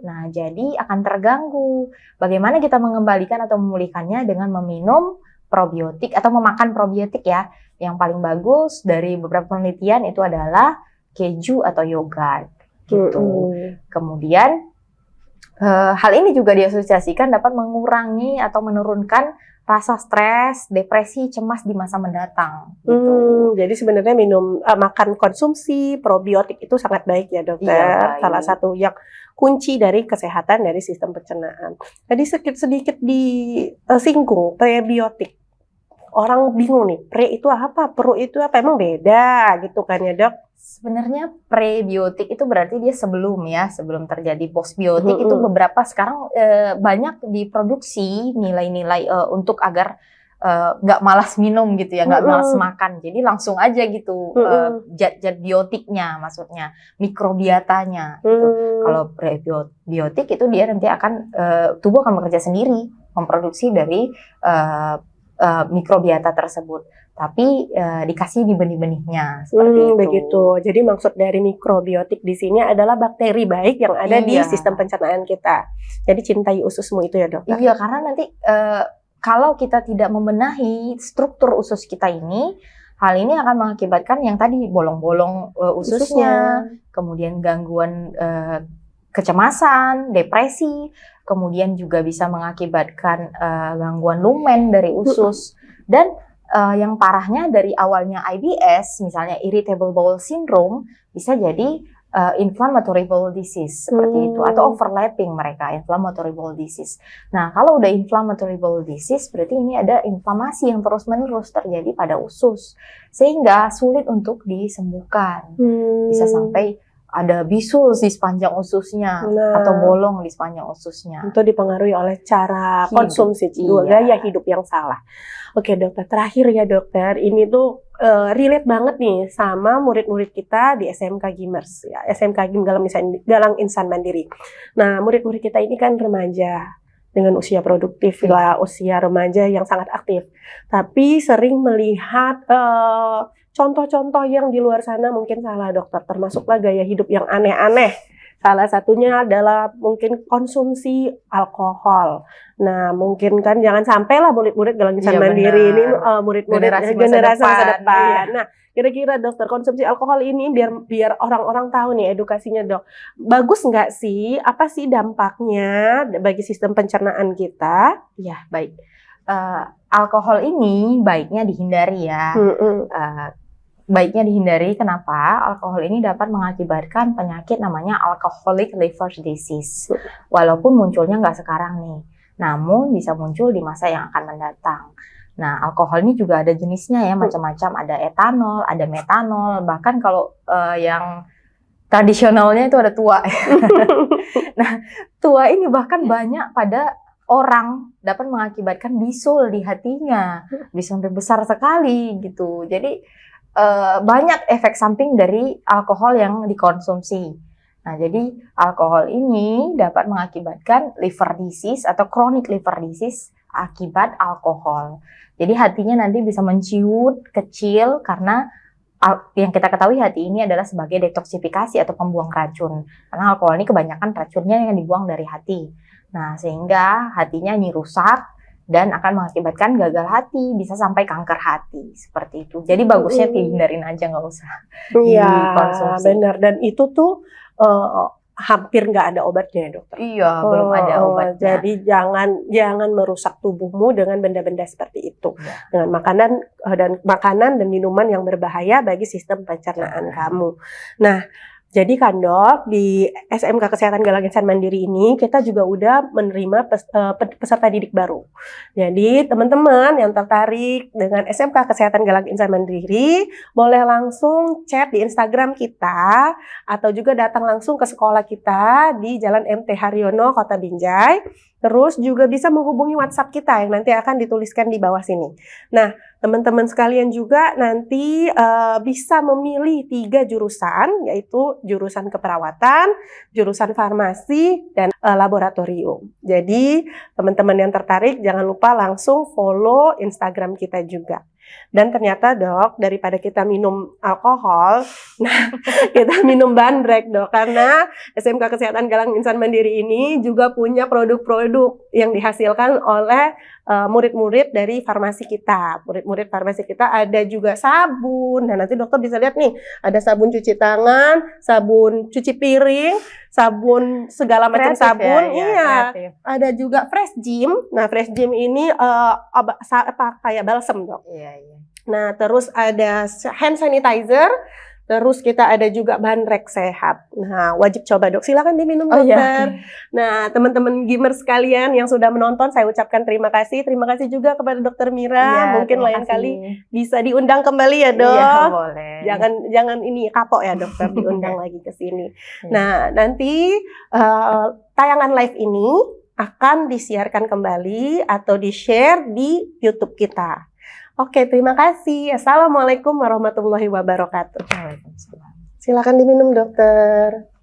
Nah, jadi akan terganggu. Bagaimana kita mengembalikan atau memulihkannya dengan meminum probiotik atau memakan probiotik ya. Yang paling bagus dari beberapa penelitian itu adalah keju atau yogurt gitu. Kemudian hal ini juga diasosiasikan dapat mengurangi atau menurunkan rasa stres, depresi, cemas di masa mendatang. Gitu. Jadi sebenarnya makan konsumsi probiotik itu sangat baik ya dokter. Iya, baik. Salah satu yang kunci dari kesehatan dari sistem pencernaan. Tadi sedikit disinggung prebiotik. Orang bingung nih, pre itu apa, pro itu apa, emang beda gitu kan ya dok? Sebenarnya prebiotik itu berarti dia sebelum terjadi postbiotik itu beberapa sekarang banyak diproduksi nilai-nilai untuk agar nggak malas minum gitu ya, nggak malas makan, jadi langsung aja gitu zat-zat biotiknya, maksudnya mikrobiotanya gitu. Kalau prebiotik itu dia nanti akan tubuh akan bekerja sendiri memproduksi dari mikrobiota tersebut, tapi dikasih di benih-benihnya seperti itu. Begitu. Jadi maksud dari mikrobiotik di sini adalah bakteri baik yang ada di sistem pencernaan kita. Jadi cintai ususmu itu ya dokter. Iya, karena nanti kalau kita tidak membenahi struktur usus kita ini, hal ini akan mengakibatkan yang tadi bolong-bolong ususnya, kemudian gangguan kecemasan, depresi, kemudian juga bisa mengakibatkan gangguan lumen dari usus, dan yang parahnya dari awalnya IBS, misalnya irritable bowel syndrome, bisa jadi inflammatory bowel disease seperti itu, atau overlapping mereka inflammatory bowel disease. Nah, kalau udah inflammatory bowel disease, berarti ini ada inflamasi yang terus-menerus terjadi pada usus, sehingga sulit untuk disembuhkan. Bisa sampai ada bisul di sepanjang ususnya, atau bolong di sepanjang ususnya. Itu dipengaruhi oleh cara konsumsi, gaya hidup yang salah. Oke dokter, terakhir ya dokter, ini tuh relate banget nih sama murid-murid kita di SMK Gimers, ya, SMK Gim Galang Insan Mandiri. Nah, murid-murid kita ini kan remaja dengan usia produktif, lah, usia remaja yang sangat aktif, tapi sering melihat contoh-contoh yang di luar sana mungkin salah dokter, termasuklah gaya hidup yang aneh-aneh. Salah satunya adalah mungkin konsumsi alkohol. Nah, mungkin kan jangan sampai lah murid-murid Galang Insan Mandiri ini murid-murid generasi masa depan. Nah, kira-kira dokter, konsumsi alkohol ini biar orang-orang tahu nih edukasinya dok. Bagus nggak sih? Apa sih dampaknya bagi sistem pencernaan kita? Ya, baik. Alkohol ini baiknya dihindari ya. Baiknya dihindari. Kenapa? Alkohol ini dapat mengakibatkan penyakit namanya alcoholic liver disease. Walaupun munculnya nggak sekarang nih, namun bisa muncul di masa yang akan mendatang. Nah, alkohol ini juga ada jenisnya ya, macam-macam. Ada etanol, ada metanol, bahkan kalau yang tradisionalnya itu ada tua. Nah, tua ini bahkan banyak pada orang, dapat mengakibatkan bisul di hatinya, bisa sampai besar sekali gitu. Jadi banyak efek samping dari alkohol yang dikonsumsi. Nah, jadi alkohol ini dapat mengakibatkan liver disease atau chronic liver disease akibat alkohol. Jadi hatinya nanti bisa menciut, kecil, karena yang kita ketahui hati ini adalah sebagai detoksifikasi atau pembuang racun. Karena alkohol ini kebanyakan racunnya yang dibuang dari hati. Nah, sehingga hatinya ini rusak dan akan mengakibatkan gagal hati, bisa sampai kanker hati, seperti itu. Jadi bagusnya hindarin aja, nggak usah dikonsumsi. Benar, dan itu tuh hampir nggak ada obatnya ya dokter. Iya, belum ada obatnya. Jadi jangan merusak tubuhmu dengan benda-benda seperti itu, dengan makanan dan minuman yang berbahaya bagi sistem pencernaan kamu. Nah, jadi kan dok, di SMK Kesehatan Galang Insan Mandiri ini kita juga udah menerima peserta didik baru. Jadi teman-teman yang tertarik dengan SMK Kesehatan Galang Insan Mandiri boleh langsung chat di Instagram kita atau juga datang langsung ke sekolah kita di Jalan MT Haryono, Kota Binjai. Terus juga bisa menghubungi WhatsApp kita yang nanti akan dituliskan di bawah sini. Nah, teman-teman sekalian juga nanti bisa memilih 3 jurusan, yaitu jurusan keperawatan, jurusan farmasi, dan laboratorium. Jadi, teman-teman yang tertarik jangan lupa langsung follow Instagram kita juga. Dan ternyata dok, daripada kita minum alkohol, nah kita minum bandrek dok, karena SMK Kesehatan Galang Insan Mandiri ini juga punya produk-produk yang dihasilkan oleh murid-murid dari farmasi kita. Murid-murid farmasi kita ada juga sabun. Nah, nanti dokter bisa lihat nih, ada sabun cuci tangan, sabun cuci piring, sabun segala macam sabun. Ada juga Fresh Gym. Nah, Fresh Gym ini kayak balsam dok. Nah, terus ada hand sanitizer. Terus kita ada juga bandrek sehat. Nah, wajib coba dok. Silakan diminum dokter. Nah, teman-teman Gimers sekalian yang sudah menonton, saya ucapkan terima kasih. Terima kasih juga kepada Dokter Mira. Mungkin lain kali bisa diundang kembali ya dok. Iya, boleh. Jangan ini kapok ya dokter, diundang lagi ke sini. Nah, nanti tayangan live ini akan disiarkan kembali atau di-share di YouTube kita. Oke, terima kasih. Assalamualaikum warahmatullahi wabarakatuh. Waalaikumsalam. Silakan diminum dokter.